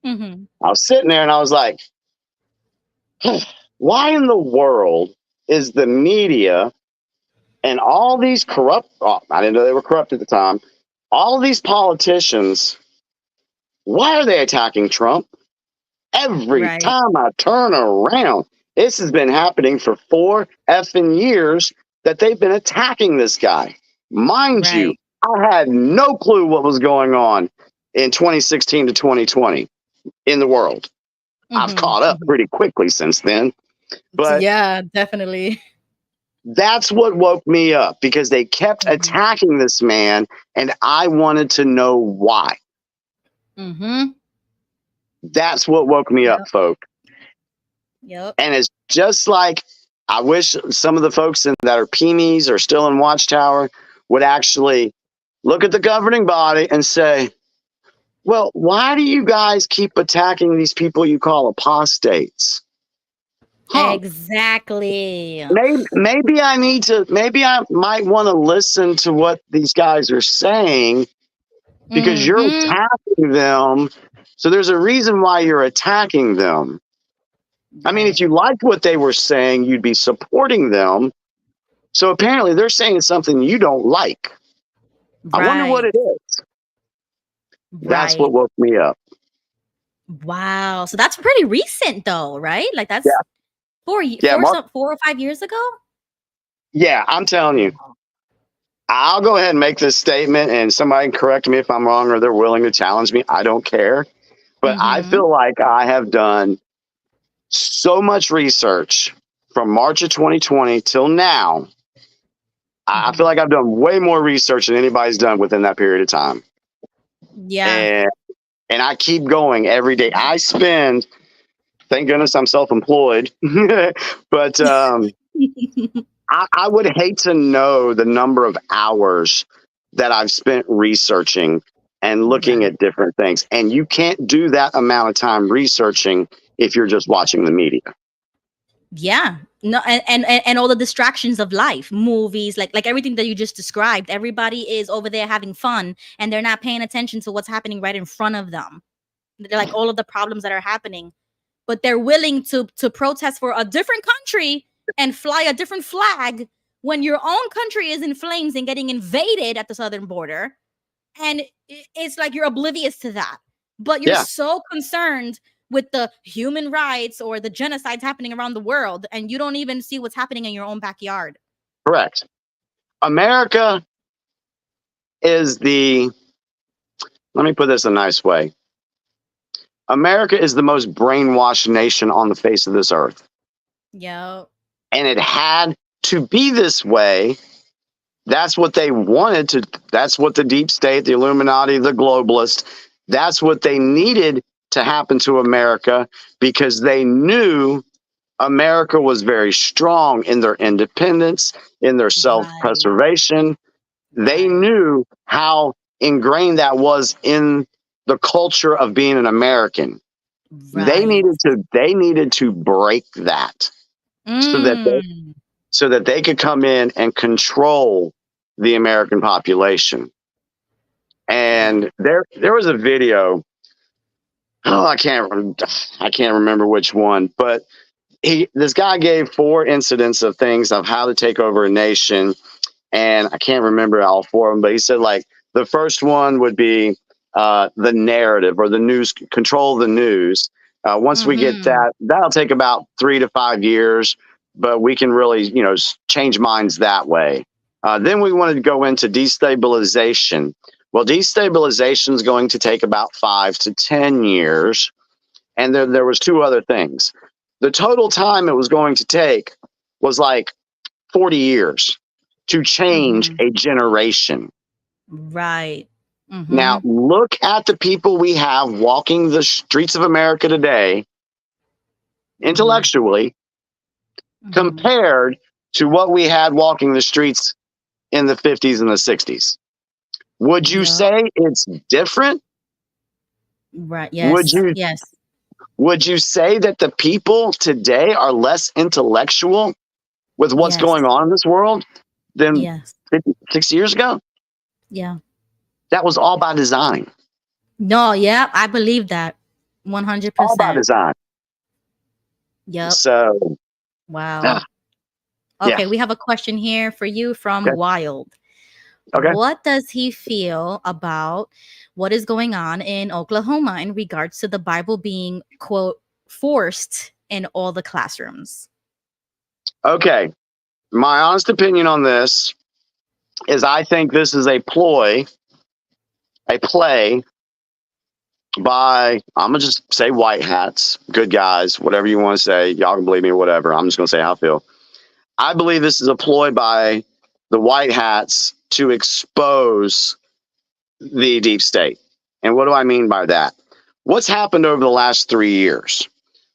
I was sitting there and I was like, why in the world is the media and all these corrupt, I didn't know they were corrupt at the time, all these politicians, why are they attacking Trump? Every time I turn around, this has been happening for 4 effing years that they've been attacking this guy. Mind you, I had no clue what was going on in 2016 to 2020 in the world. I've caught up pretty quickly since then. But yeah, definitely. That's what woke me up, because they kept attacking this man and I wanted to know why. That's what woke me up, folk. And it's just like, I wish some of the folks that are PMEs or still in Watchtower would actually look at the governing body and say, well, why do you guys keep attacking these people you call apostates? Exactly. Maybe I might want to listen to what these guys are saying, because you're attacking them. So there's a reason why you're attacking them. I mean, if you liked what they were saying, you'd be supporting them. So apparently they're saying something you don't like. I wonder what it is. That's what woke me up. Wow. So that's pretty recent though, right? Like that's 4 or 5 years ago? Yeah, I'm telling you. I'll go ahead and make this statement, and somebody can correct me if I'm wrong or they're willing to challenge me. I don't care. But I feel like I have done so much research from March of 2020 till now. I feel like I've done way more research than anybody's done within that period of time. Yeah. And I keep going every day. I spend, thank goodness I'm self-employed, but I would hate to know the number of hours that I've spent researching and looking at different things. And you can't do that amount of time researching if you're just watching the media. Yeah. No, and all the distractions of life, movies, like everything that you just described. Everybody is over there having fun and they're not paying attention to what's happening right in front of them. They're like all of the problems that are happening, but they're willing to protest for a different country and fly a different flag when your own country is in flames and getting invaded at the southern border. And it's like you're oblivious to that, but you're so concerned with the human rights or the genocides happening around the world, and you don't even see what's happening in your own backyard. Correct. America is let me put this a nice way. America is the most brainwashed nation on the face of this earth. Yeah. And it had to be this way. That's what they wanted to. That's what the deep state, the Illuminati, the globalists, that's what they needed to happen to America, because they knew America was very strong in their independence, in their self-preservation. They knew how ingrained that was in the culture of being an American. They needed to break that so that they could come in and control the American population. And there was a video. I can't remember which one, but this guy gave 4 incidents of things of how to take over a nation, and I can't remember all 4 of them. But he said, like, the first one would be the narrative or the news, control the news. Once we get that, that'll take about 3 to 5 years, but we can really, change minds that way. Then we wanted to go into destabilization. Well, destabilization is going to take about 5 to 10 years. And there was 2 other things. The total time it was going to take was like 40 years. to change a generation. Right. Now, look at the people we have walking the streets of America today, intellectually, compared to what we had walking the streets in the 50s and the 60s. Would you say it's different? Right. Yes. Would you say that the people today are less intellectual with what's going on in this world than 6 years ago? Yeah. That was all by design. No, yeah, I believe that 100%. All by design. Yep. So, wow. Okay, we have a question here for you from Wild. Okay. What does he feel about what is going on in Oklahoma in regards to the Bible being, quote, forced in all the classrooms? Okay. My honest opinion on this is I think this is a play by, I'm going to just say white hats, good guys, whatever you want to say. Y'all can believe me or whatever. I'm just going to say how I feel. I believe this is a ploy by the white hats to expose the deep state. And what do I mean by that? What's happened over the last 3 years?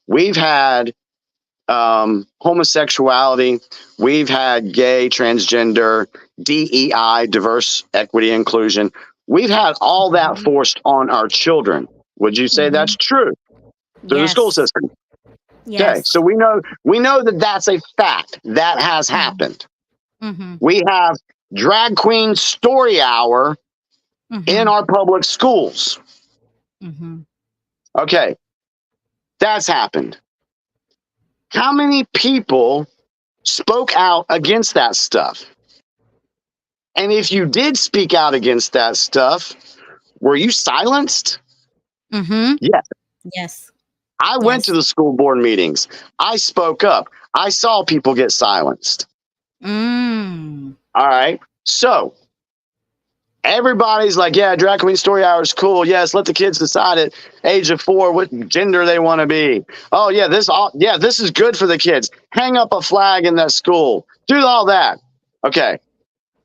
We've had homosexuality, we've had gay, transgender, DEI, diverse, equity, inclusion. We've had all that forced on our children. Would you say that's true? Through the school system. Yes. Okay, so we know that that's a fact that has happened. We have drag queen story hour in our public schools. Okay, that's happened. How many people spoke out against that stuff? And if you did speak out against that stuff, were you silenced? Yes. Yes. I went to the school board meetings. I spoke up. I saw people get silenced. All right. So everybody's like, yeah, drag queen story hour is cool. Yes, let the kids decide at age of 4 what gender they want to be. Oh yeah, this is good for the kids. Hang up a flag in that school. Do all that. Okay.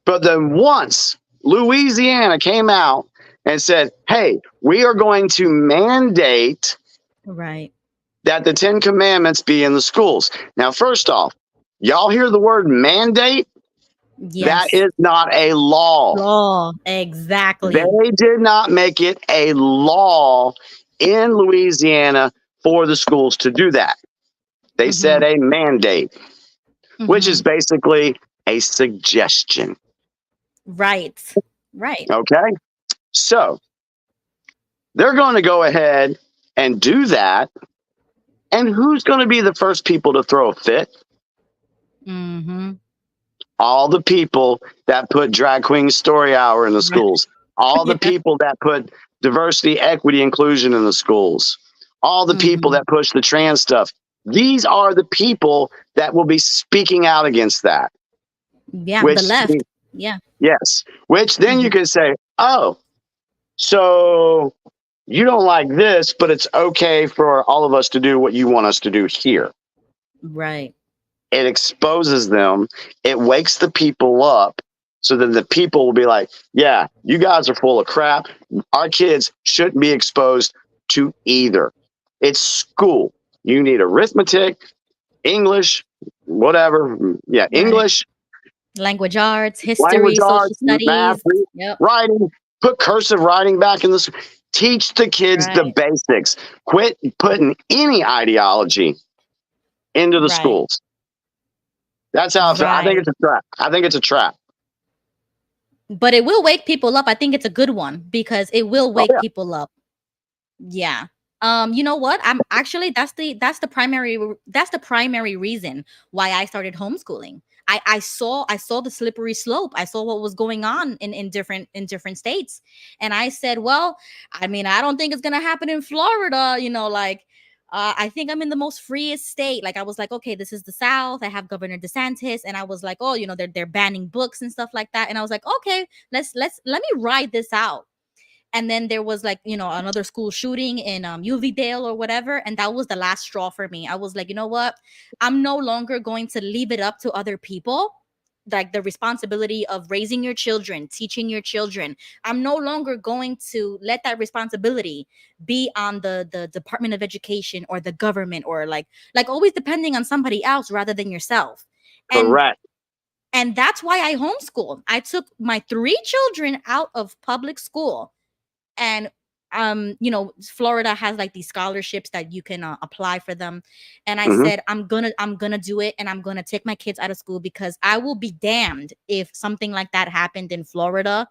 But then once Louisiana came out and said, hey, we are going to mandate that the 10 Commandments be in the schools. Now, first off, y'all hear the word mandate? That is not a law. Exactly. They did not make it a law in Louisiana for the schools to do that. They said a mandate, which is basically a suggestion. Right. Okay. So they're going to go ahead and do that. And who's going to be the first people to throw a fit? All the people that put drag queen story hour in the schools. All the people that put diversity, equity, inclusion in the schools. All the people that push the trans stuff. These are the people that will be speaking out against that. Yeah, the left. Yes. Which then you can say, oh, so you don't like this, but it's okay for all of us to do what you want us to do here. Right. It exposes them. It wakes the people up so that the people will be like, yeah, you guys are full of crap. Our kids shouldn't be exposed to either. It's school. You need arithmetic, English, whatever. Yeah, English. Language arts, history, social studies, math, writing. Put cursive writing back in this. Teach the kids the basics. Quit putting any ideology into the schools. That's how I think it's a trap. I think it's a trap. But it will wake people up. I think it's a good one because it will wake people up. Yeah. You know what? I'm actually that's the primary reason why I started homeschooling. I saw the slippery slope. I saw what was going on in different states. And I said, well, I mean, I don't think it's gonna happen in Florida, I think I'm in the most freest state. Like I was like, okay, this is the South. I have Governor DeSantis, and I was like, oh, they're banning books and stuff like that. And I was like, okay, let me ride this out. And then there was another school shooting in UV or whatever, and that was the last straw for me. I was like, you know what? I'm no longer going to leave it up to other people like the responsibility of raising your children, teaching your children. I'm no longer going to let that responsibility be on the Department of Education or the government, or like always depending on somebody else rather than yourself. Correct. And that's why I homeschooled. I took my 3 children out of public school. And Florida has like these scholarships that you can apply for them. And I said, I'm gonna do it, and I'm gonna take my kids out of school, because I will be damned if something like that happened in Florida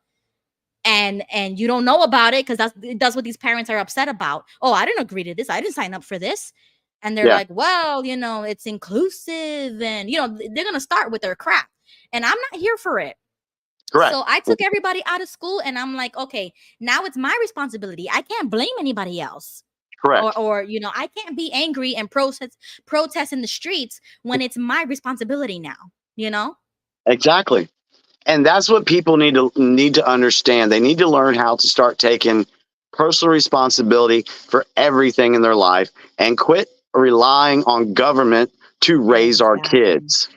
and you don't know about it, because that's what these parents are upset about. Oh, I didn't agree to this. I didn't sign up for this. And they're like, well, it's inclusive, and they're gonna start with their crap. And I'm not here for it. Correct. So I took everybody out of school, and I'm like, okay, now it's my responsibility. I can't blame anybody else. Correct. Or I can't be angry and protest in the streets when it's my responsibility now, Exactly. And that's what people need to understand. They need to learn how to start taking personal responsibility for everything in their life and quit relying on government to raise our kids.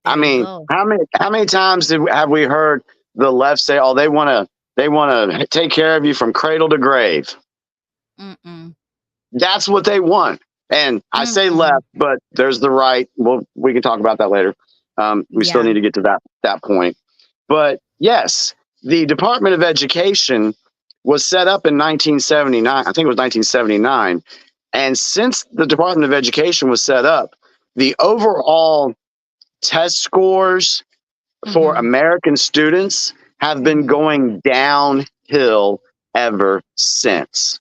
I mean, how many times have we heard the left say, "Oh, they want to take care of you from cradle to grave"? That's what they want. And I say left, but there's the right. Well, we can talk about that later. We still need to get to that point. But yes, the Department of Education was set up in 1979. I think it was 1979. And since the Department of Education was set up, the overall test scores for American students have been going downhill ever since.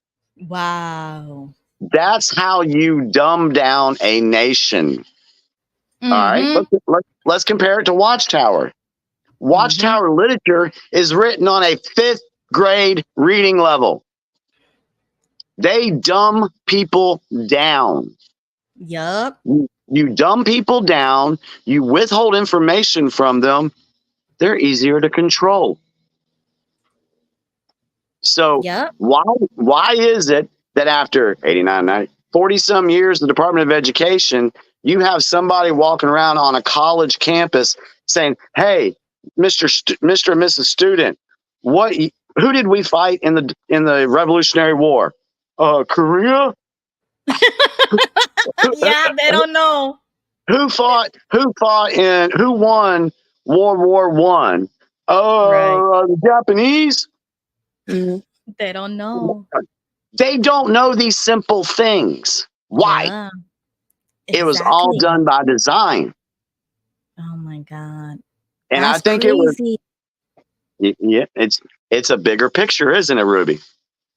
Wow. That's how you dumb down a nation. All right. Let's compare it to Watchtower. Watchtower literature is written on a 5th grade reading level. They dumb people down. Yup. You dumb people down. You withhold information from them. They're easier to control. So why is it that after 89, 40 some years, the Department of Education, you have somebody walking around on a college campus saying, "Hey, Mr. and Mrs. Student, who did we fight in the Revolutionary War? Korea?" Yeah, they don't know. Who won World War One? The Japanese? They don't know. They don't know these simple things. Why? Yeah, it was all done by design. Oh my God. And that's I think crazy. it's a bigger picture, isn't it, Ruby?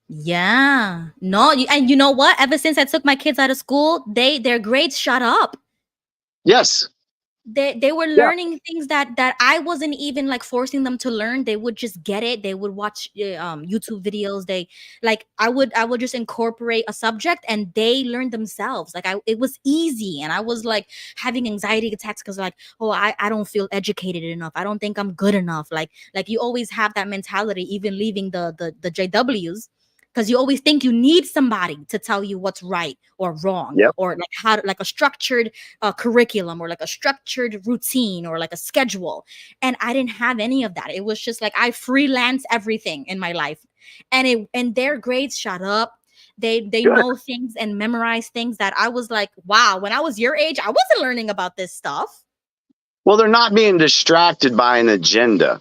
Yeah. No, and you know what? Ever since I took my kids out of school, their grades shot up. Yes. They were learning things that I wasn't even like forcing them to learn. They would just get it. They would watch YouTube videos. I would just incorporate a subject, and they learned themselves. It was easy, and I was like having anxiety attacks because I don't feel educated enough. I don't think I'm good enough. Like you always have that mentality, even leaving the JWs. Because you always think you need somebody to tell you what's right or wrong, or like a structured curriculum, or like a structured routine, or like a schedule. And I didn't have any of that. It was just like I freelance everything in my life, and their grades shot up. They know things and memorize things that I was like, wow. When I was your age, I wasn't learning about this stuff. Well, they're not being distracted by an agenda.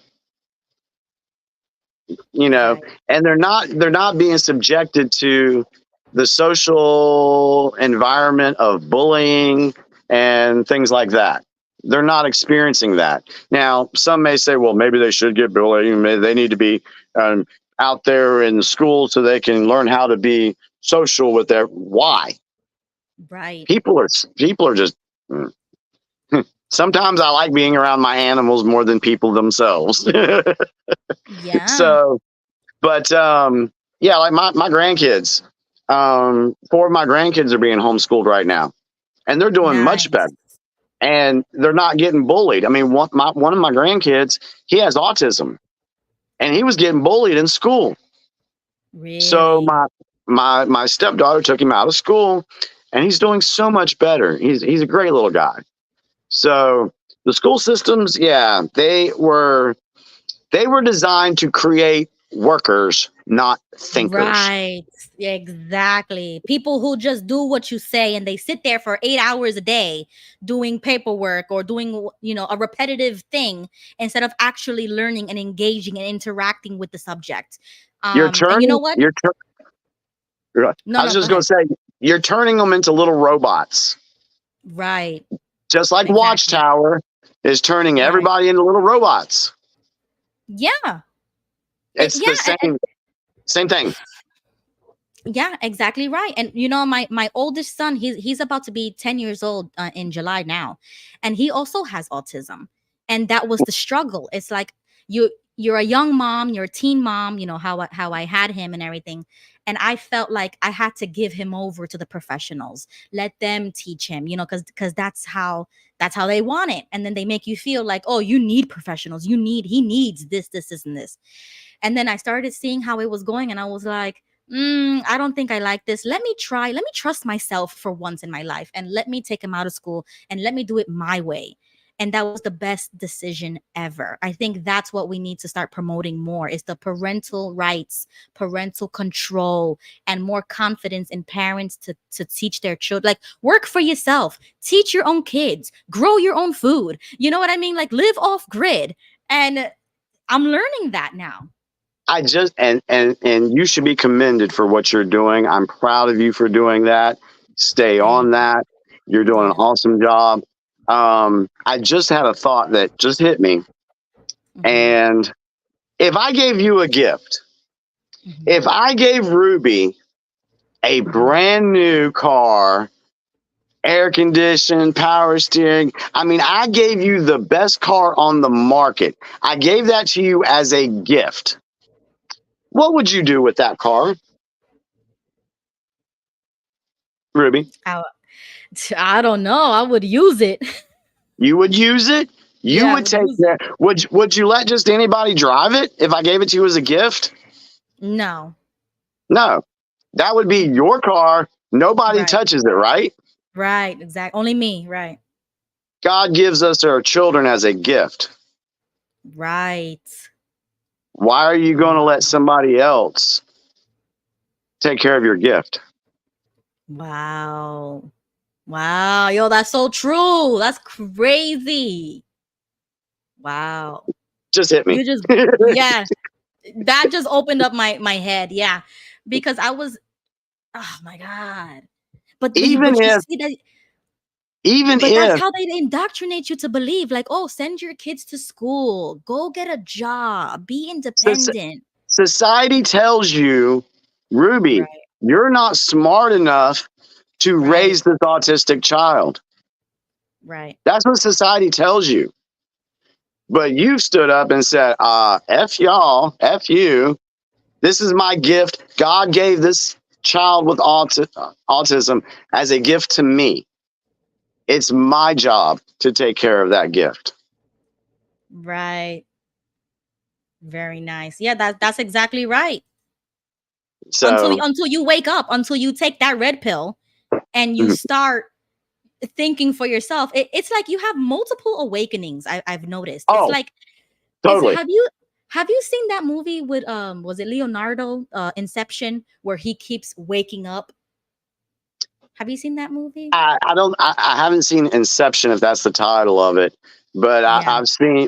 And they're not being subjected to the social environment of bullying and things like that. They're not experiencing that. Now, some may say, well, maybe they should get bullied. Maybe they need to be out there in the school so they can learn how to be social with their. Why? Right. People are just. Sometimes I like being around my animals more than people themselves. Yeah. So, but like my grandkids, 4 of my grandkids are being homeschooled right now, and they're doing much better, and they're not getting bullied. I mean, one of my grandkids, he has autism, and he was getting bullied in school. Really? So my stepdaughter took him out of school, and he's doing so much better. He's a great little guy. So The school systems, yeah, they were designed to create workers, not thinkers. Right. Exactly. People who just do what you say and they sit there for 8 hours a day doing paperwork or doing, a repetitive thing instead of actually learning and engaging and interacting with the subject. You're And you know turning, what? I No, was no, go just going ahead. to say, you're turning them into little robots. Right. Just like Exactly. Watchtower is turning Right. everybody into little robots. Yeah. It's the Yeah. same thing. Yeah, exactly right. And my oldest son, he's about to be 10 years old in July now, and he also has autism. And that was the struggle. It's like you're a young mom, you're a teen mom, how I had him and everything. And I felt like I had to give him over to the professionals. Let them teach him, cuz that's how they want it. And then they make you feel like, "Oh, you need professionals. He needs this and this." And then I started seeing how it was going, and I was like, I don't think I like this. Let me trust myself for once in my life, and let me take him out of school and let me do it my way. And that was the best decision ever. I think that's what we need to start promoting more is the parental rights, parental control, and more confidence in parents to teach their children. Like, work for yourself, teach your own kids, grow your own food. You know what I mean? Like, live off grid. And I'm learning that now. I just and you should be commended for what you're doing. I'm proud of you for doing that. Stay Thank on that. You're doing an Yeah. awesome job. I just had a thought that just hit me. Hmm. And if I gave you a gift, Hmm. if I gave Ruby a Hmm. brand new car, air conditioned, power steering, I mean, I gave you the best car on the market. I gave that to you as a gift. What would you do with that car, Ruby? I, I don't know. I would use it. You would use it. You Yeah, I would would take use care. it. Would you let just anybody drive it if I gave it to you as a gift? No. No, that would be your car. Nobody Right. touches it, right? Right. Exactly. Only me. Right. God gives us our children as a gift. Right. Why are you going to let somebody else take care of your gift? Wow. Wow. Yo, that's so true. That's crazy. Wow. Just hit me. You just, yeah, that just opened up my head. Yeah. Because I was, oh my God. even But you if, see that, even but that's if how they indoctrinate you to believe, like, oh, send your kids to school, go get a job, be soc- independent. society tells you, Ruby, Right. you're not smart enough to Right. raise this autistic child. Right. That's what society tells you. But you stood up and said, F y'all, F you. This is my gift. God gave this child with autism as a gift to me. It's my job to take care of that gift. Right. Very nice. Yeah, that's exactly right. Until So, until you wake up, until you take that red pill and you start thinking for yourself, it's like you have multiple awakenings. I've noticed. It's oh, like, it's totally. have you seen that movie with was it Leonardo, Inception, where he keeps waking up? Have you seen that movie? I don't, I haven't seen Inception, if that's the title of it, but Yeah.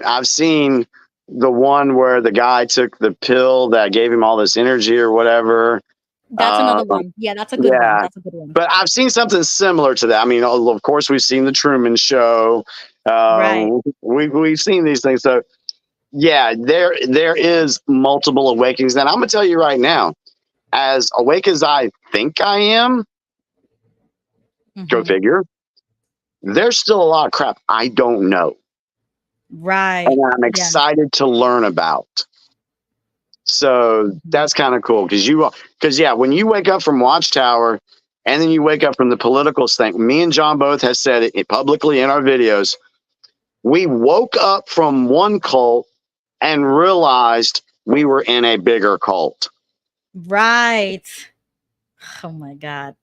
I've seen the one where the guy took the pill that gave him all this energy or whatever. That's Uh, another one. Yeah, that's a good one. yeah, That's a good one. but I've seen something similar to that. I mean, of course, we've seen the Truman Show. Right. We've seen these things. So yeah, there is multiple awakenings. And I'm gonna tell you right now, as awake as I think I am, go Hmm. figure. There's still a lot of crap I don't know, Right. and I'm Yeah. excited to learn about. So Mhm. that's kind of cool because yeah, when you wake up from Watchtower and then you wake up from the political thing, me and John both have said it publicly in our videos. We woke up from one cult and realized we were in a bigger cult. Right. Oh my God.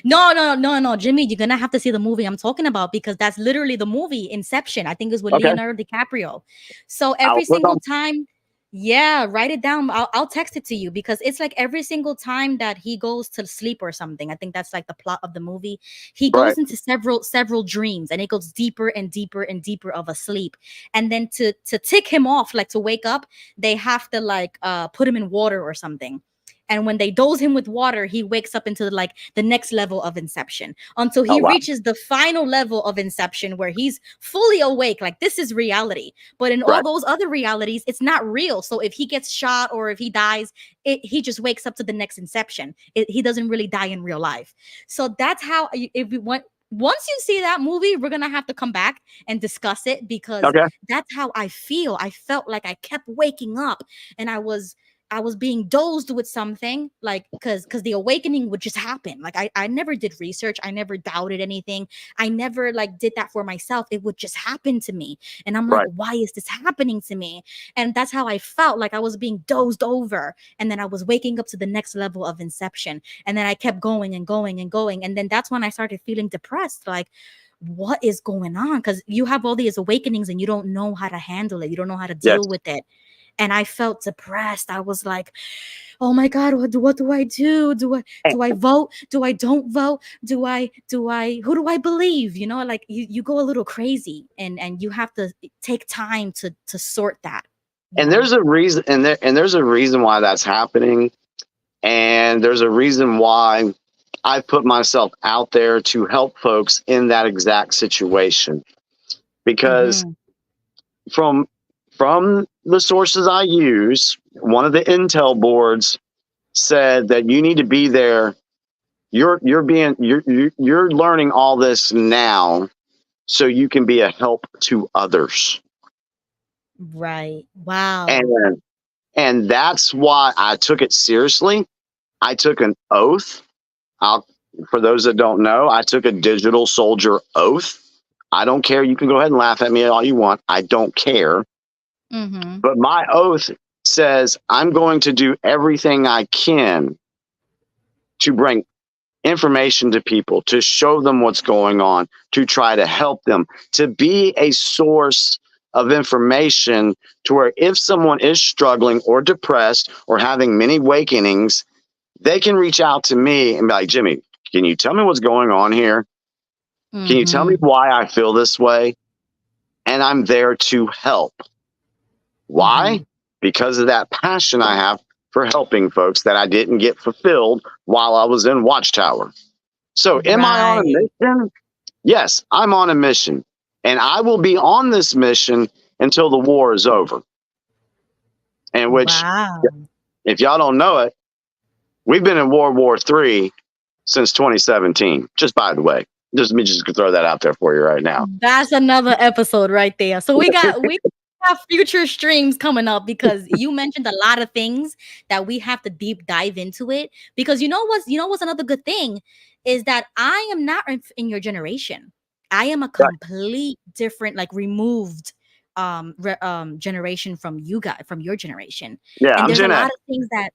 No, Jimmy, you're gonna have to see the movie I'm talking about, because that's literally the movie Inception. I think it's with Okay. Leonardo DiCaprio. So I'll every look single on. time, yeah, write it down. I'll text it to you, because it's like every single time that he goes to sleep or something. I think that's like the plot of the movie. He Right. goes into several dreams, and it goes deeper and deeper and deeper of a sleep. And then to tick him off, like to wake up, they have to like put him in water or something. And when they dose him with water, he wakes up into like the next level of Inception, until Oh he wow. reaches the final level of Inception where he's fully awake. Like, this is reality. But in all Right. those other realities, it's not real. So if he gets shot or if he dies, he just wakes up to the next Inception. He doesn't really die in real life. So that's how, if we want, once you see that movie, we're gonna have to come back and discuss it, because Okay. that's how I feel. I felt like I kept waking up, and I was being dosed with something, like, because the awakening would just happen. Like, I never did research. I never doubted anything. I never like did that for myself. It would just happen to me. And I'm like, Right. why is this happening to me? And that's how I felt, like I was being dozed over. And then I was waking up to the next level of Inception. And then I kept going and going and going. And then that's when I started feeling depressed. Like, what is going on? Because you have all these awakenings and you don't know how to handle it. You don't know how to Yes. deal with it. And I felt depressed. I was like, oh my God, what do I do? Do I vote? Do I don't vote? Who do I believe? You know, like you go a little crazy, and you have to take time to sort that. And there's a reason, and there's a reason why that's happening. And there's a reason why I put myself out there to help folks in that exact situation. Because from the sources I use, one of the intel boards said that you need to be there. You're learning all this now so you can be a help to others. Right. Wow. And that's why I took it seriously. I took an oath. For those that don't know, I took a digital soldier oath. I don't care. You can go ahead and laugh at me all you want. I don't care. But my oath says I'm going to do everything I can to bring information to people, to show them what's going on, to try to help them, to be a source of information to where if someone is struggling or depressed or having many awakenings, they can reach out to me and be like, Jimmy, can you tell me what's going on here? Can you tell me why I feel this way? And I'm there to help. Why? Because of that passion I have for helping folks that I didn't get fulfilled while I was in Watchtower. So am I on a mission? Yes, I'm on a mission. And I will be on this mission until the war is over. And which, if y'all don't know it, we've been in World War III since 2017, just by the way. Just me just throw that out there for you right now. That's another episode right there. So we have future streams coming up, because you mentioned a lot of things that we have to deep dive into it. Because you know what's another good thing is that I am not in your generation. I am a complete different, like removed generation from you guys, from your generation. Yeah, and I'm there's Gen a lot X. of things that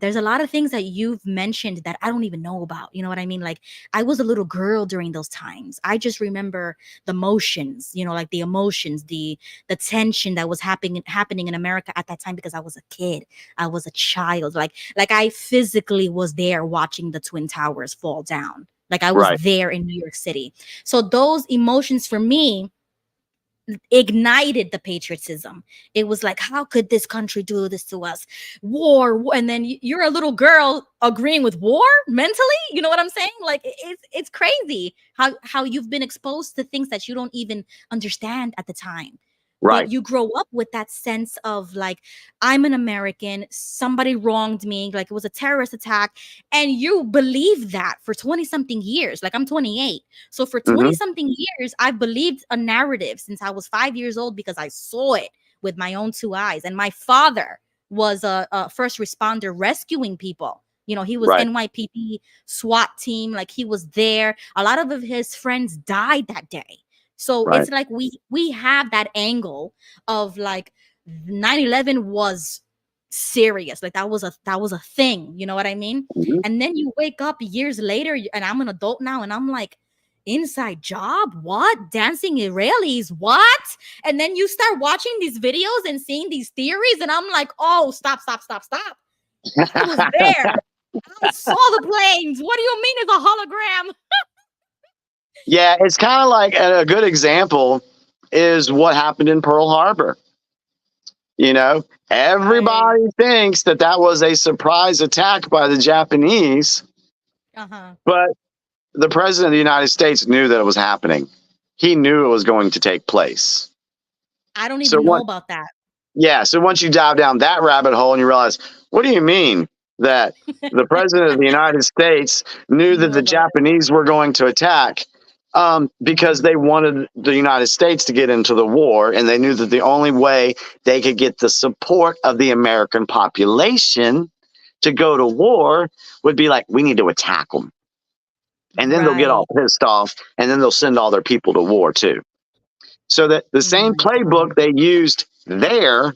there's a lot of things that you've mentioned that I don't even know about. You know what I mean? Like, I was a little girl during those times. I just remember the emotions, like the emotions, the tension that was happening in America at that time, because I was a kid. I was a child. Like I physically was there watching the Twin Towers fall down. Like, I was there in New York City. So those emotions for me ignited the patriotism. It was like, how could this country do this to us? War. And then you're a little girl agreeing with war mentally. You know what I'm saying? Like, it's crazy how you've been exposed to things that you don't even understand at the time. Right. But you grow up with that sense of like, I'm an American, somebody wronged me, like it was a terrorist attack. And you believe that for 20 something years. Like, I'm 28. So for 20 something years, I've believed a narrative since I was 5 years old, because I saw it with my own two eyes. And my father was a first responder rescuing people. He was NYPD SWAT team. Like, he was there. A lot of his friends died that day. So it's like we have that angle of like 9/11 was serious. Like that was a thing. You know what I mean? Mhm. And then you wake up years later, and I'm an adult now, and I'm like, inside job? What? Dancing Israelis? What? And then you start watching these videos and seeing these theories, and I'm like, oh, stop. I was there. I saw the planes. What do you mean it's a hologram? Yeah, it's kind of like a good example is what happened in Pearl Harbor. You know, everybody thinks that that was a surprise attack by the Japanese, Uh-huh. but the president of the United States knew that it was happening. He knew it was going to take place. I don't So even know what? about that. Yeah. So once you dive down that rabbit hole and you realize, what do you mean that the president of the United States knew that No, the but Japanese were going to attack? Because they wanted the United States to get into the war, and they knew that the only way they could get the support of the American population to go to war would be like, we need to attack them. And then they'll get all right. pissed off, and then they'll send all their people to war too. So that the Oh same my God. playbook they used there,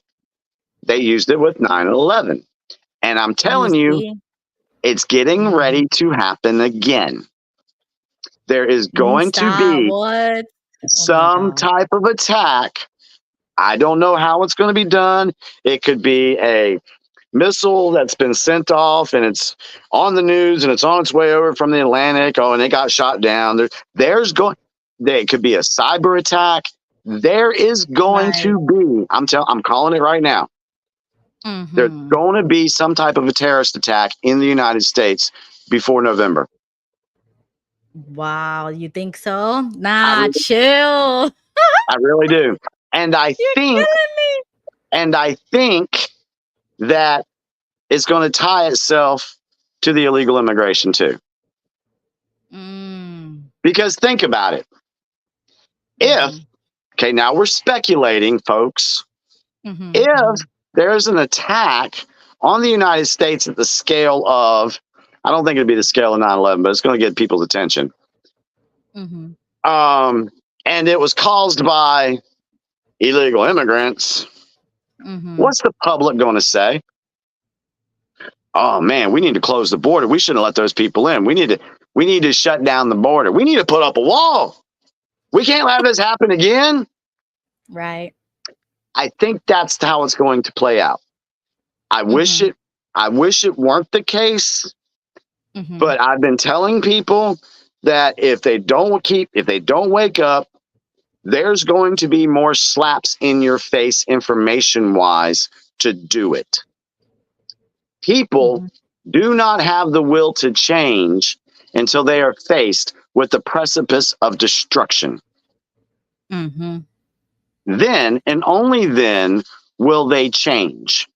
they used it with 9/11. And I'm You telling you, see? it's getting Mhm. ready to happen again. There is going to Stop. be What? Oh my some God. type of attack. I don't know how it's going to be done. It could be a missile that's been sent off and it's on the news and it's on its way over from the Atlantic. Oh, and it got shot down. There could be a cyber attack. There is going Right. to be, I'm calling it right now. There's Mm-hmm. going to be some type of a terrorist attack in the United States before November. Wow. You think so? I Nah, really, chill. I really do. And I You're think, killing and I think that it's going to tie itself to the illegal immigration too. me. Mm. Because think about it. If, Mm-hmm. okay, now we're speculating, folks, Mm-hmm. if there's an attack on the United States at the scale of, I don't think it'd be the scale of 9/11, but it's going to get people's attention. Mm-hmm. And it was caused by illegal immigrants. Mm-hmm. What's the public going to say? Oh man, we need to close the border. We shouldn't let those people in. We need to shut down the border. We need to put up a wall. We can't have this happen again. Right. I think that's how it's going to play out. I wish Mm-hmm. it weren't the case, Mm-hmm. but I've been telling people that if they don't wake up, there's going to be more slaps in your face information wise to do it. People Mm-hmm. do not have the will to change until they are faced with the precipice of destruction. Mm-hmm. Then and only then will they change.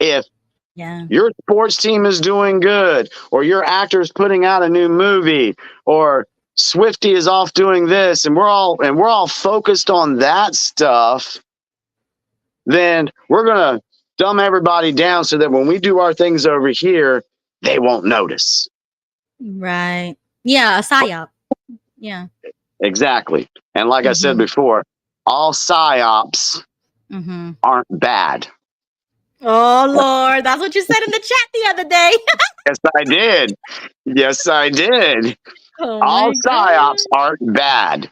If Yeah. your sports team is doing good, or your actor is putting out a new movie, or Swifty is off doing this, and we're all focused on that stuff, then we're gonna dumb everybody down so that when we do our things over here, they won't notice. Right. Yeah, a psyop. Yeah. Exactly. And like I said Mm-hmm. before, all psyops Mm-hmm. aren't bad. Oh Lord, that's what you said in the chat the other day. Yes, I did. Yes, I did. Oh All my God. psyops aren't bad.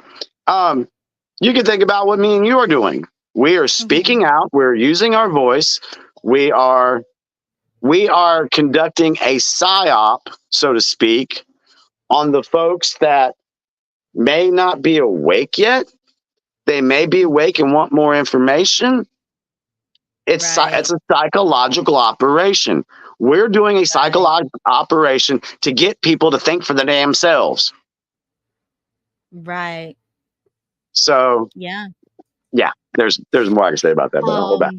You can think about what me and you are doing. We are speaking out. We're using our voice. We are conducting a psyop, so to speak, on the folks that may not be awake yet. They may be awake and want more information. It's Right. a psychological operation. We're doing a psychological operation to get people to think for the damn selves. Right. So Yeah. there's more I can say about that, but I'll hold back.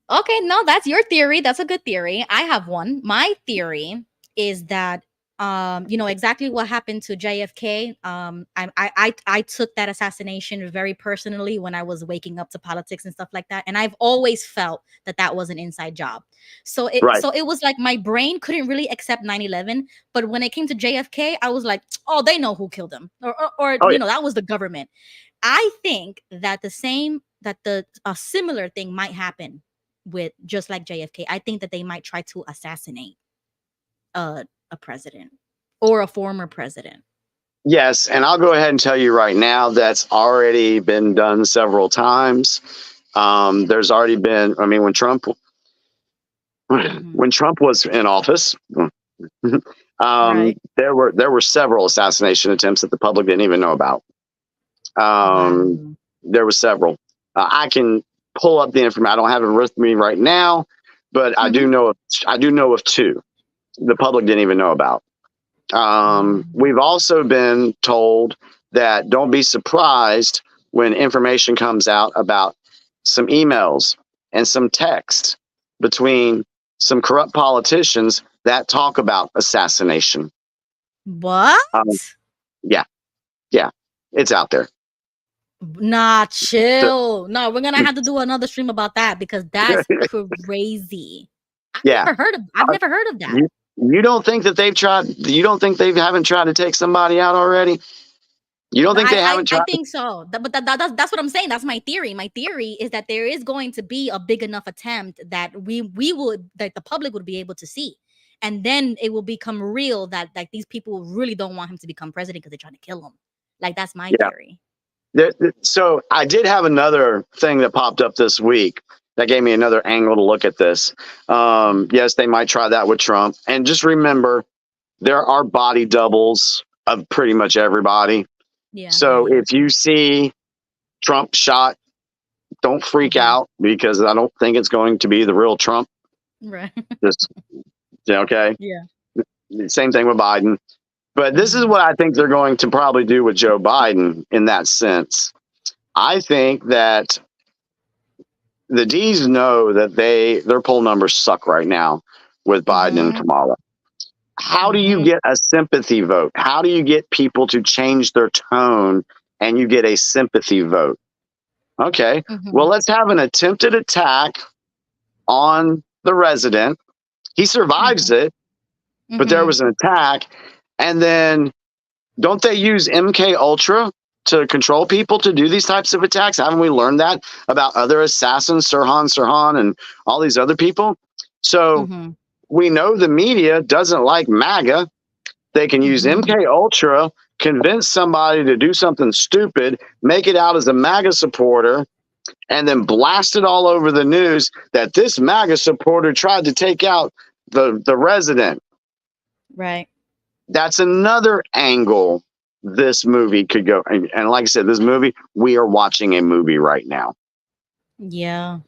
Okay, no, that's your theory. That's a good theory. I have one. My theory is that exactly what happened to JFK. I took that assassination very personally when I was waking up to politics and stuff like that, and I've always felt that that was an inside job. So it was like my brain couldn't really accept 9/11, but when it came to JFK, I was like, oh, they know who killed him, or that was the government. I think that a similar thing might happen with just like JFK. I think that they might try to assassinate a president or a former president. Yes, and I'll go ahead and tell you right now that's already been done several times. There's already been. I mean, when Trump was in office, Right. there were several assassination attempts that the public didn't even know about. Wow. There were several. I can pull up the information. I don't have it with me right now, but I do know of two the public didn't even know about. We've also been told that don't be surprised when information comes out about some emails and some text between some corrupt politicians that talk about assassination. What? Yeah, it's out there. Nah, chill. No, we're gonna have to do another stream about that because that's crazy. I've never heard of that. You don't think that they've tried? You don't think they haven't tried to take somebody out already? You don't think they haven't tried? I think so. But that's what I'm saying. That's my theory. My theory is that there is going to be a big enough attempt that that the public would be able to see. And then it will become real that like these people really don't want him to become president because they're trying to kill him. Like that's my theory. So I did have another thing that popped up this week that gave me another angle to look at this. Yes, they might try that with Trump. And just remember, there are body doubles of pretty much everybody. Yeah. So if you see Trump shot, don't freak out because I don't think it's going to be the real Trump. Right. Just okay. Yeah. Same thing with Biden. But this is what I think they're going to probably do with Joe Biden in that sense. I think that the D's know that their poll numbers suck right now with Biden and Kamala. How do you get a sympathy vote? How do you get people to change their tone and you get a sympathy vote? Okay, well, let's have an attempted attack on the resident. He survives it, but there was an attack. And then don't they use MK Ultra to control people to do these types of attacks? Haven't we learned that about other assassins, Sirhan, and all these other people? So we know the media doesn't like MAGA. They can use MK Ultra, convince somebody to do something stupid, make it out as a MAGA supporter, and then blast it all over the news that this MAGA supporter tried to take out the resident. Right. That's another angle this movie could go. And like I said, this movie, we are watching a movie right now. Yeah.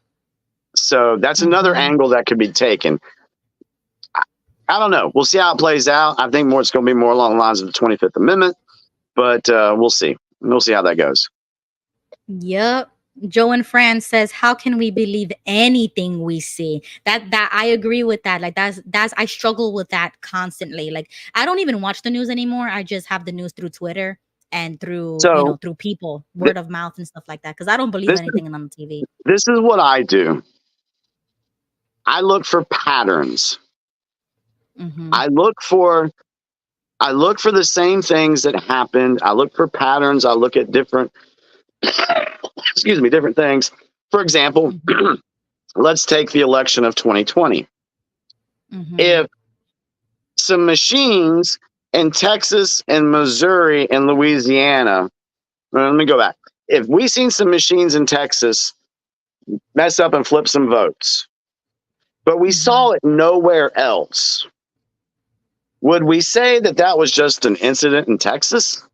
So that's another angle that could be taken. I don't know. We'll see how it plays out. I think it's going to be more along the lines of the 25th Amendment, but we'll see. We'll see how that goes. Yep. Joe and Fran says, how can we believe anything we see? That I agree with that. Like that's I struggle with that constantly. Like I don't even watch the news anymore. I just have the news through Twitter and through through people, word of mouth and stuff like that. Because I don't believe anything on the TV. This is what I do. I look for patterns. I look for the same things that happened. I look for patterns. I look at different different things. For example, let's take the election of 2020. If some machines in Texas and Missouri and Louisiana, let me go back. If we seen some machines in Texas mess up and flip some votes, but we saw it nowhere else, would we say that that was just an incident in Texas?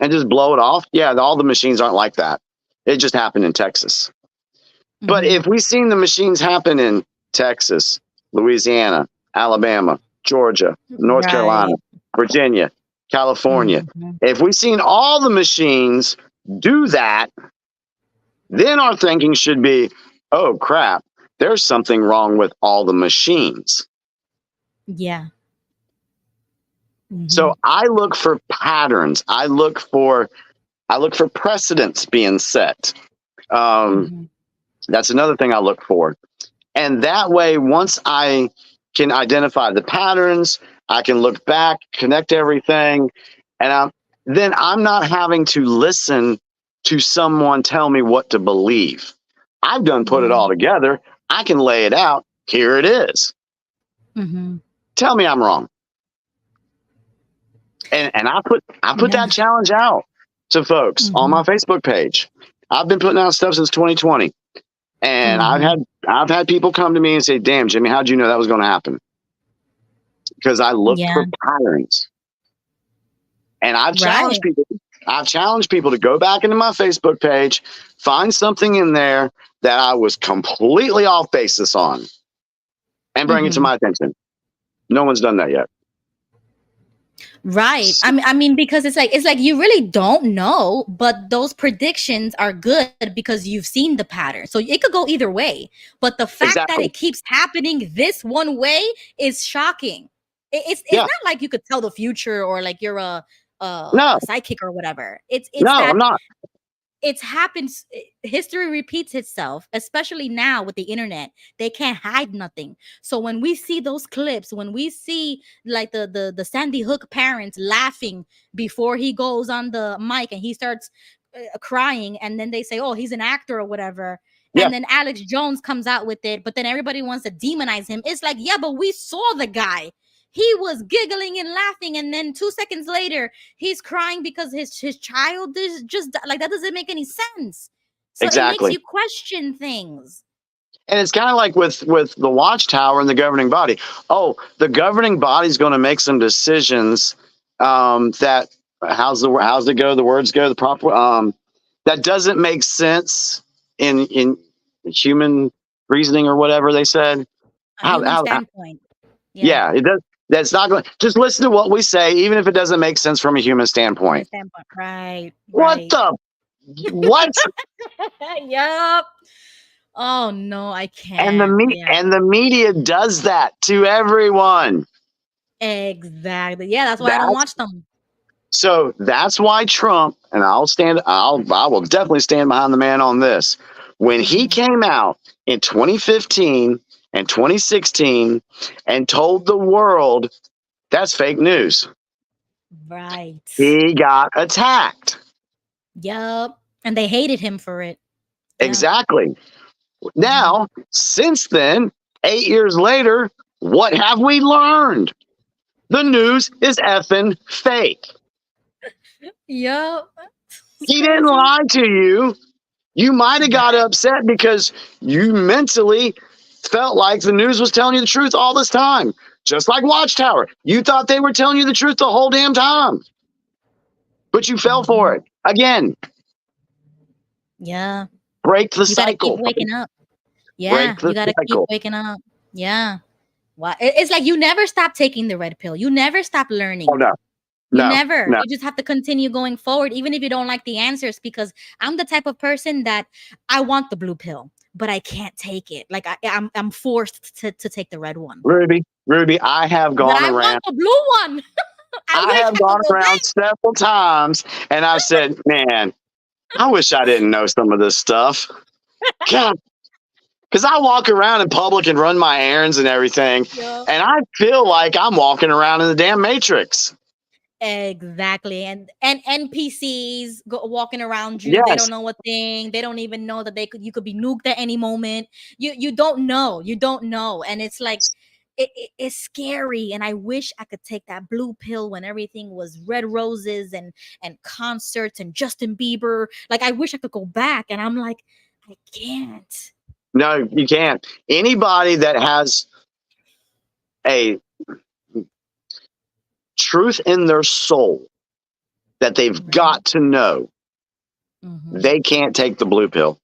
And just blow it off? Yeah, all the machines aren't like that. It just happened in Texas. But if we seen the machines happen in Texas, Louisiana, Alabama, Georgia, North Carolina, Virginia, California, if we seen all the machines do that, then our thinking should be, oh crap, there's something wrong with all the machines. Yeah. So I look for patterns. I look for precedents being set. That's another thing I look for. And that way, once I can identify the patterns, I can look back, connect everything, and then I'm not having to listen to someone tell me what to believe. I've done put it all together. I can lay it out. Here it is. Mm-hmm. Tell me I'm wrong. And I put that challenge out to folks on my Facebook page. I've been putting out stuff since 2020. And I've had people come to me and say, "Damn, Jimmy, how'd you know that was going to happen?" Because I looked for patterns. And I've challenged people. I've challenged people to go back into my Facebook page, find something in there that I was completely off basis on, and bring it to my attention. No one's done that yet. Right. I mean, because it's like you really don't know, but those predictions are good because you've seen the pattern. So it could go either way. But the fact that it keeps happening this one way is shocking. It's not like you could tell the future or like you're a psychic or whatever. I'm not. It happens. History repeats itself, especially now with the internet. They can't hide nothing. So when we see those clips, when we see like the Sandy Hook parents laughing before he goes on the mic and he starts crying, and then they say, "Oh, he's an actor" or whatever. And then Alex Jones comes out with it, but then everybody wants to demonize him. It's like, yeah, but we saw the guy. He was giggling and laughing, and then 2 seconds later, he's crying because his child is just like, that doesn't make any sense. So it makes you question things. And it's kind of like with the Watchtower and the governing body. Oh, the governing body is going to make some decisions that how's it go? The words go the proper that doesn't make sense in human reasoning or whatever they said. Standpoint. Yeah, it does. That's not going. Just listen to what we say, even if it doesn't make sense from a human standpoint. Right. What the? What? Yup. Oh no, I can't. And the media does that to everyone. Exactly. Yeah, that's why I don't watch them. So that's why Trump, and I will definitely stand behind the man on this. When he came out in 2015 and 2016 and told the world that's fake news. Right. He got attacked. Yup. And they hated him for it. Exactly. Now, since then, 8 years later, what have we learned? The news is effing fake. Yup. He didn't lie to you. You might have got upset because you mentally felt like the news was telling you the truth all this time. Just like Watchtower. You thought they were telling you the truth the whole damn time. But you fell for it. Again. Yeah. Break the cycle. You gotta keep waking up. Yeah. You gotta keep waking up. Yeah. Wow. It's like you never stop taking the red pill. You never stop learning. Oh, no. You never. You just have to continue going forward, even if you don't like the answers, because I'm the type of person that I want the blue pill, but I can't take it. Like I'm forced to take the red one. Ruby, I have gone around. I want the blue one. I have gone around several times, and I've said, man, I wish I didn't know some of this stuff. God. Because I walk around in public and run my errands and everything, and I feel like I'm walking around in the damn Matrix. Exactly. And NPCs walking around you. They don't know a thing. They don't even know that you could be nuked at any moment. You don't know. And it's like it's scary. And I wish I could take that blue pill when everything was red roses and concerts and Justin Bieber. Like, I wish I could go back. And I'm like, I can't. No, you can't. Anybody that has a truth in their soul that they've got to know, they can't take the blue pill.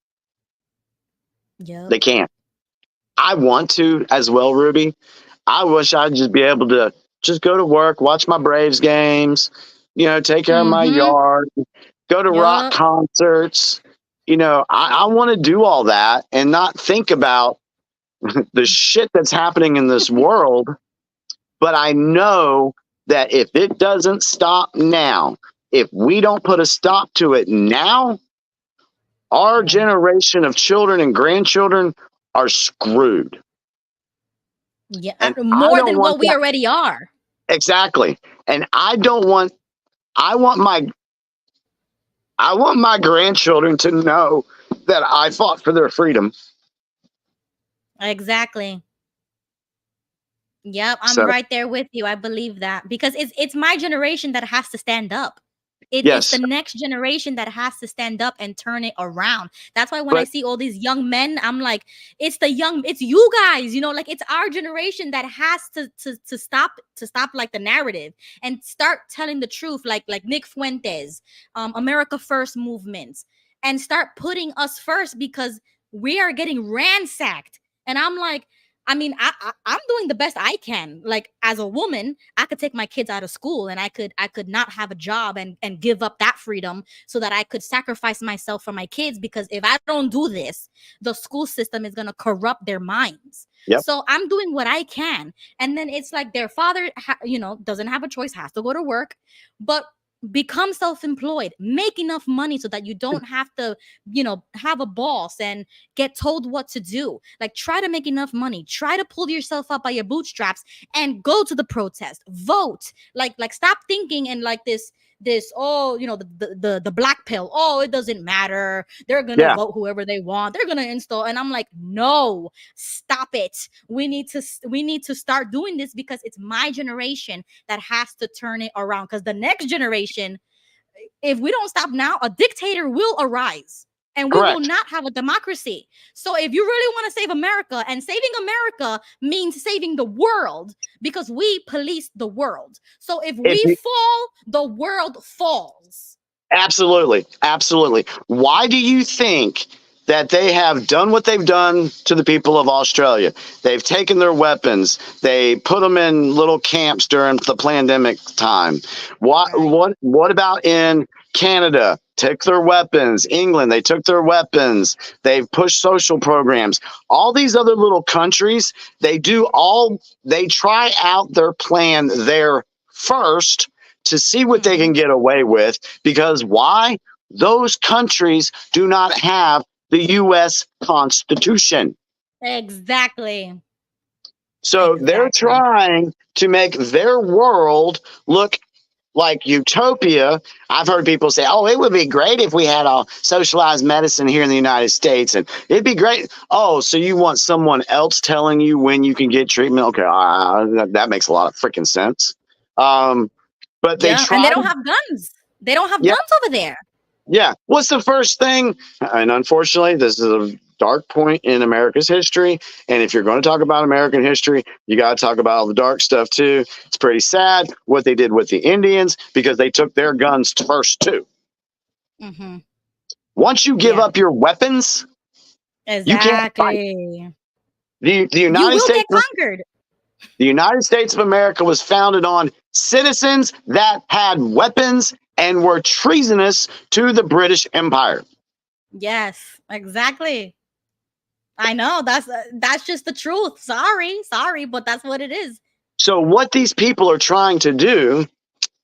They can't. I want to as well, Ruby. I wish I'd just be able to just go to work, watch my Braves games, take care of my yard, go to rock concerts. I want to do all that and not think about the shit that's happening in this world. But I know that if it doesn't stop now, if we don't put a stop to it now, our generation of children and grandchildren are screwed. Yeah, and more than what we already are. Exactly. And I want my grandchildren to know that I fought for their freedom. Exactly. Yep, I'm So right there with you. I believe that because it's my generation that has to stand up. It's the yes, next generation that has to stand up and turn it around. That's why when I but see all these young men, I'm like, it's you guys, like it's our generation that has to stop like the narrative and start telling the truth, like Nick Fuentes, America First movements, and start putting us first because we are getting ransacked. And I'm like, I mean, I'm doing the best I can. Like as a woman, I could take my kids out of school and I could not have a job and give up that freedom so that I could sacrifice myself for my kids, because if I don't do this, the school system is going to corrupt their minds. yep, So I'm doing what I can. And then it's like their father doesn't have a choice, has to go to work, but become self-employed, make enough money so that you don't have to have a boss and get told what to do. Like try to make enough money, try to pull yourself up by your bootstraps and go to the protest, vote. Like stop thinking and like this the black pill, oh, it doesn't matter, they're gonna yeah. vote whoever they want, they're gonna install. And I'm like, no, stop it. We need to start doing this because it's my generation that has to turn it around, because the next generation, if we don't stop now, a dictator will arise and we will Correct. not have a democracy. So if you really want to save America, and saving America means saving the world, because we police the world. So if If we you, fall, the world falls. absolutely, absolutely. Why do you think that they have done what they've done to the people of Australia? They've taken their weapons. They put them in little camps during the pandemic time. What Right. what what about in Canada? Took their weapons. England, they took their weapons. They've pushed social programs. All these other little countries, they try out their plan there first to see what they Mhm. can get away with. Because why? Those countries do not have the U.S. Constitution. Exactly. So they're Exactly. trying to make their world look like utopia. I've heard people say, oh, it would be great if we had a socialized medicine here in the United States, and it'd be great. Oh, so you want someone else telling you when you can get treatment? Okay, that makes a lot of freaking sense. But they Yeah, and they try don't to, have guns. They don't have yeah, guns over there. yeah. What's the first thing? And unfortunately, this is a dark point in America's history. And if you're going to talk about American history, you got to talk about all the dark stuff too. It's pretty sad what they did with the Indians, because they took their guns first too. Hmm. Once you give Yeah, up your weapons, you can't fight. exactly. The You United will States, get conquered. the United States of America was founded on citizens that had weapons and were treasonous to the British Empire. Yes, exactly. I know that's just the truth. Sorry, but that's what it is. So what these people are trying to do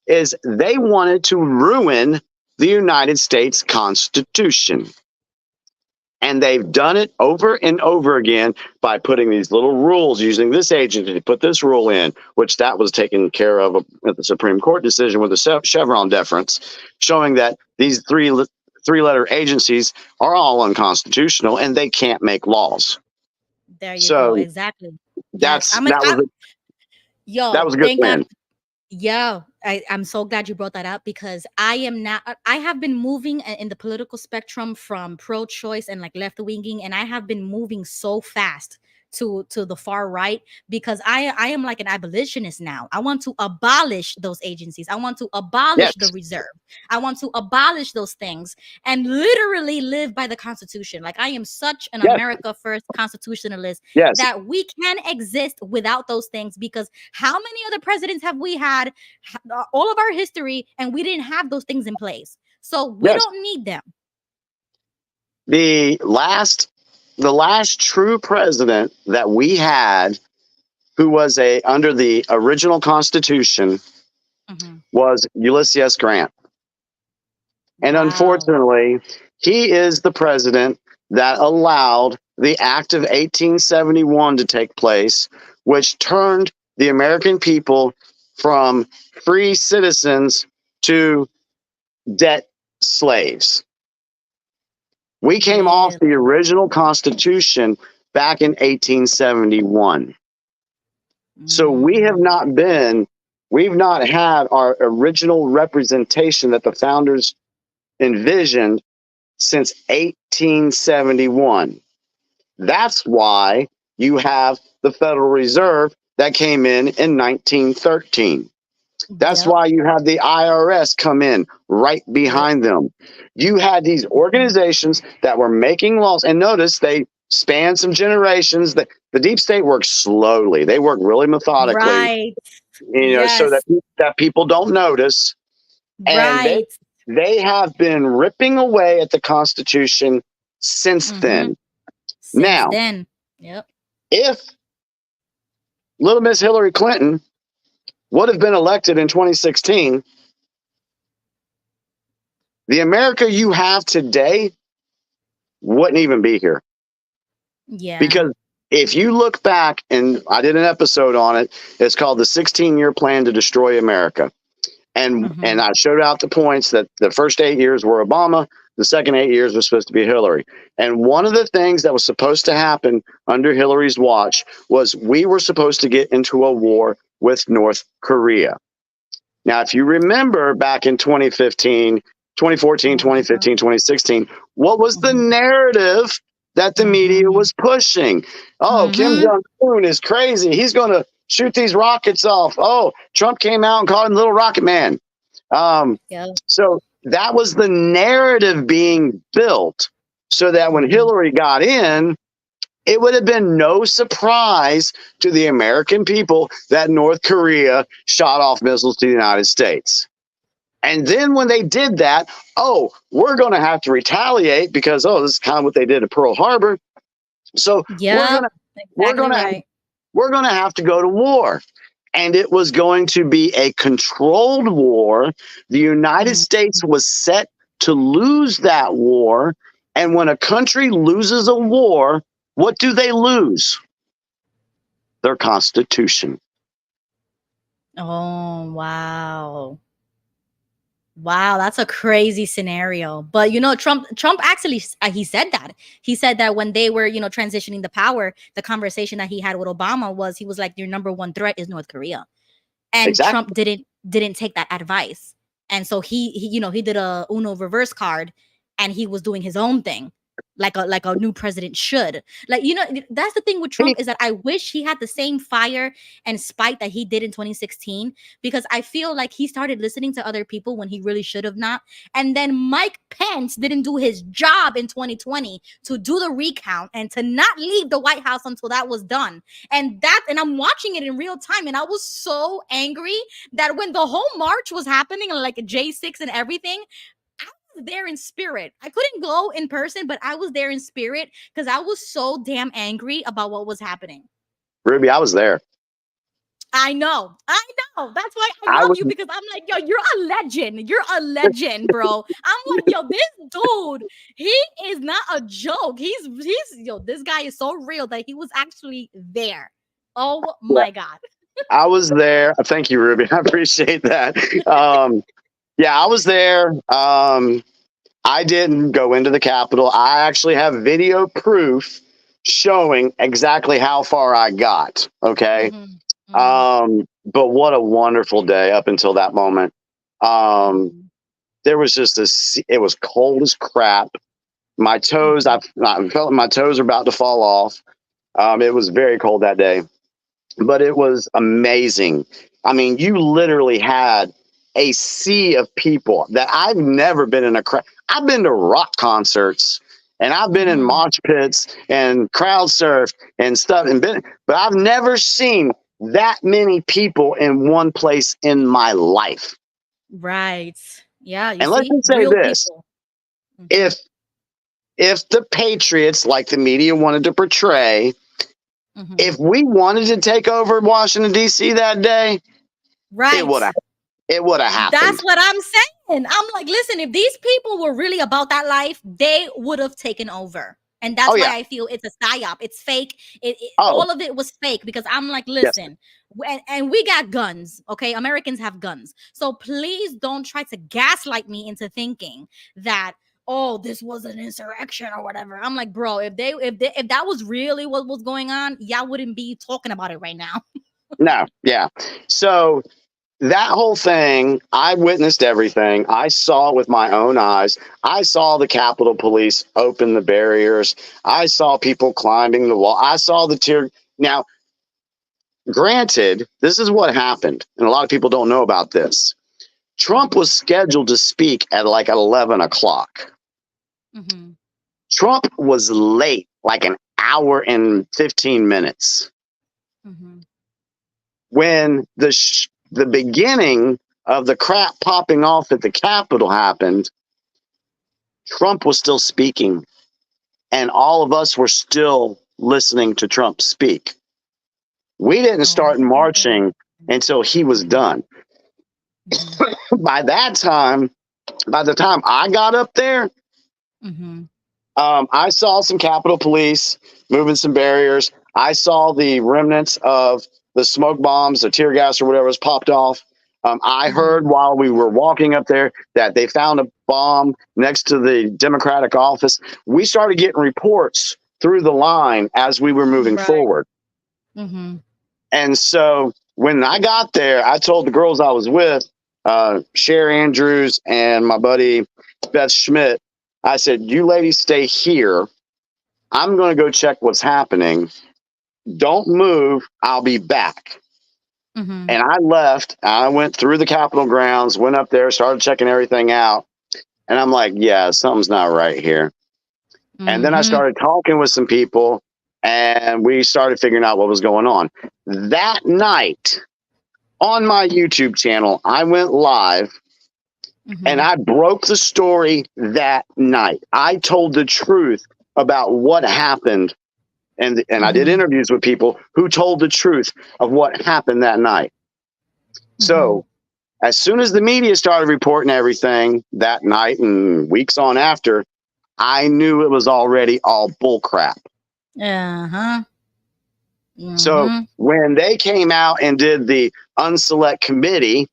is they wanted to ruin the United States Constitution. And they've done it over and over again by putting these little rules, using this agency to put this rule in, which that was taken care of at the Supreme Court decision with the Chevron deference, showing that these three-letter agencies are all unconstitutional and they can't make laws. There you go. So Exactly. Yes. that's that was that Yo, was a good thank God. plan. Yeah, I'm so glad you brought that up, because I have been moving in the political spectrum from pro-choice and like left-winging, and I have been moving so fast to the far right, because I am like an abolitionist now. I want to abolish those agencies. I want to Yes, abolish the reserve. I want to abolish those things and literally live by the Constitution. Like I am such an yes, America First constitutionalist yes, that we can exist without those things, because how many other presidents have we had all of our history and we didn't have those things in place? So we yes. don't need them. The last true president that we had who was under the original Constitution Mhm. was Ulysses S. Grant. And Wow. unfortunately, he is the president that allowed the Act of 1871 to take place, which turned the American people from free citizens to debt slaves. We came off the original Constitution back in 1871. So we've not had our original representation that the founders envisioned since 1871. That's why you have the Federal Reserve that came in 1913. That's why you have the IRS come in right behind them. You had these organizations that were making laws, and notice they spanned some generations. The deep state works slowly. They work really methodically, Right. so that people don't notice. And they have been ripping away at the Constitution since then. If little Miss Hillary Clinton would have been elected in 2016, the America you have today wouldn't even be here. Yeah. Because if you look back, and I did an episode on it, it's called the 16-Year Plan to Destroy America. And I showed out the points that the first 8 years were Obama, the second 8 years was supposed to be Hillary. And one of the things that was supposed to happen under Hillary's watch was we were supposed to get into a war with North Korea. Now, if you remember back in 2014, 2015, 2016, what was the narrative that the media was pushing? Oh, Kim Jong-un is crazy. He's going to shoot these rockets off. Oh, Trump came out and called him Little Rocket Man. So that was the narrative being built so that when Hillary got in, it would have been no surprise to the American people that North Korea shot off missiles to the United States. And then when they did that, we're going to have to retaliate because, this is kind of what they did at Pearl Harbor. So we're going to have to go to war. And it was going to be a controlled war. The United States was set to lose that war. And when a country loses a war, what do they lose? Their Constitution. Oh, wow. Wow, that's a crazy scenario. But Trump actually he said that. He said that when they were, transitioning the power, the conversation that he had with Obama was he was like, your number one threat is North Korea. And Trump didn't take that advice. And so he did a Uno reverse card and he was doing his own thing. Like a new president should. That's the thing with Trump is that I wish he had the same fire and spite that he did in 2016, because I feel like he started listening to other people when he really should have not. And then Mike Pence didn't do his job in 2020 to do the recount and to not leave the White House until that was done. And I'm watching it in real time, and I was so angry that when the whole march was happening, like J6 and everything, there in spirit. I couldn't go in person, but I was there in spirit because I was so damn angry about what was happening. Ruby, I was there. I know. That's why I love you, because I'm like, yo, you're a legend. You're a legend, bro. I'm like, yo, this dude, he is not a joke. He's this guy is so real that he was actually there. Oh my God. I was there. Thank you, Ruby. I appreciate that. Yeah, I was there. I didn't go into the Capitol. I actually have video proof showing exactly how far I got. Okay. But what a wonderful day up until that moment. There was just it was cold as crap. My toes, I felt my toes are about to fall off. It was very cold that day, but it was amazing. I mean, you literally had a sea of people that I've never been in a crowd. I've been to rock concerts and I've been in mosh pits and crowd surfed and stuff, but I've never seen that many people in one place in my life. Right. Yeah. And let me say this. If the Patriots, like the media wanted to portray, if we wanted to take over Washington, D.C. that day, it would have happened. That's what I'm saying. I'm like, listen, if these people were really about that life, they would have taken over. And that's why I feel it's a psyop. It's fake. All of it was fake, because I'm like, listen, and we got guns. Okay. Americans have guns. So please don't try to gaslight me into thinking that, oh, this was an insurrection or whatever. I'm like, bro, if that was really what was going on, y'all wouldn't be talking about it right now. No, yeah. So that whole thing, I witnessed everything. I saw it with my own eyes. I saw the Capitol Police open the barriers. I saw people climbing the wall. I saw the tear. Now, granted, this is what happened, and a lot of people don't know about this. Trump was scheduled to speak at like 11 o'clock. Mm-hmm. Trump was late, like an hour and 15 minutes. Mm-hmm. When the beginning of the crap popping off at the Capitol happened, Trump was still speaking, and all of us were still listening to Trump speak. We didn't start marching until he was done. Mm-hmm. By the time I got up there, Mm-hmm. I saw some Capitol Police moving some barriers. I saw the remnants of the smoke bombs, the tear gas or whatever was popped off. I heard while we were walking up there that they found a bomb next to the Democratic office. We started getting reports through the line as we were moving forward. Mm-hmm. And so when I got there, I told the girls I was with, Cher Andrews and my buddy Beth Schmidt, I said, you ladies stay here. I'm going to go check what's happening. Don't move. I'll be back. Mm-hmm. And I left. I went through the Capitol grounds, went up there, started checking everything out. And I'm like, yeah, something's not right here. Mm-hmm. And then I started talking with some people and we started figuring out what was going on. That night on my YouTube channel, I went live. Mm-hmm. And I broke the story that night. I told the truth about what happened. And I did interviews with people who told the truth of what happened that night. So as soon as the media started reporting everything that night and weeks on after, I knew it was already all bullcrap. Uh-huh. Mm-hmm. So when they came out and did the unselect committee,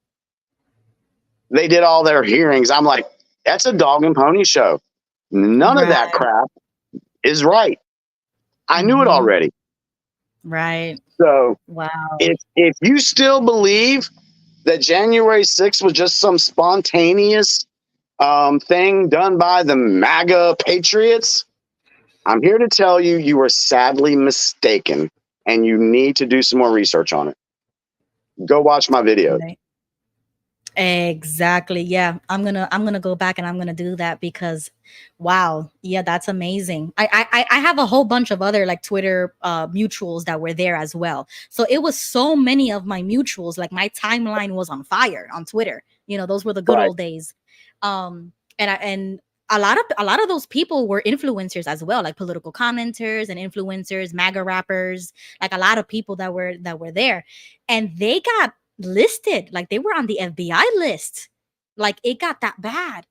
they did all their hearings. I'm like, that's a dog and pony show. None of that crap is right. I knew it already. Right. So wow. If you still believe that January 6th was just some spontaneous thing done by the MAGA patriots, I'm here to tell you, you are sadly mistaken and you need to do some more research on it. Go watch my videos. Right. Exactly. Yeah. I'm gonna go back and I'm gonna do that because wow. Yeah, that's amazing. I have a whole bunch of other like Twitter mutuals that were there as well. So it was so many of my mutuals, like my timeline was on fire on Twitter. You know, those were the good old days. And a lot of those people were influencers as well, like political commenters and influencers, MAGA rappers, like a lot of people that were there. And they got listed, like they were on the FBI list. Like it got that bad.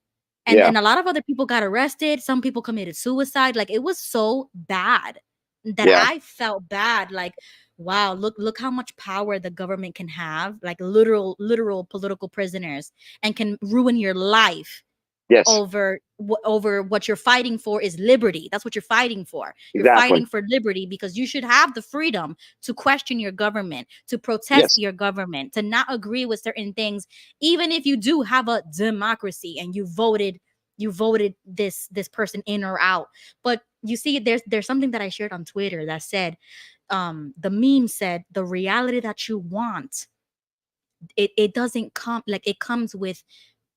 And then a lot of other people got arrested. Some people committed suicide. Like it was so bad that I felt bad. Like, wow, look how much power the government can have, like literal political prisoners, and can ruin your life. Yes. Over what you're fighting for is liberty. That's what you're fighting for. You're fighting for liberty because you should have the freedom to question your government, to protest your government, to not agree with certain things, even if you do have a democracy and you voted this person in or out. But you see, there's something that I shared on Twitter that said, the meme said, the reality that you want, it doesn't come, like it comes with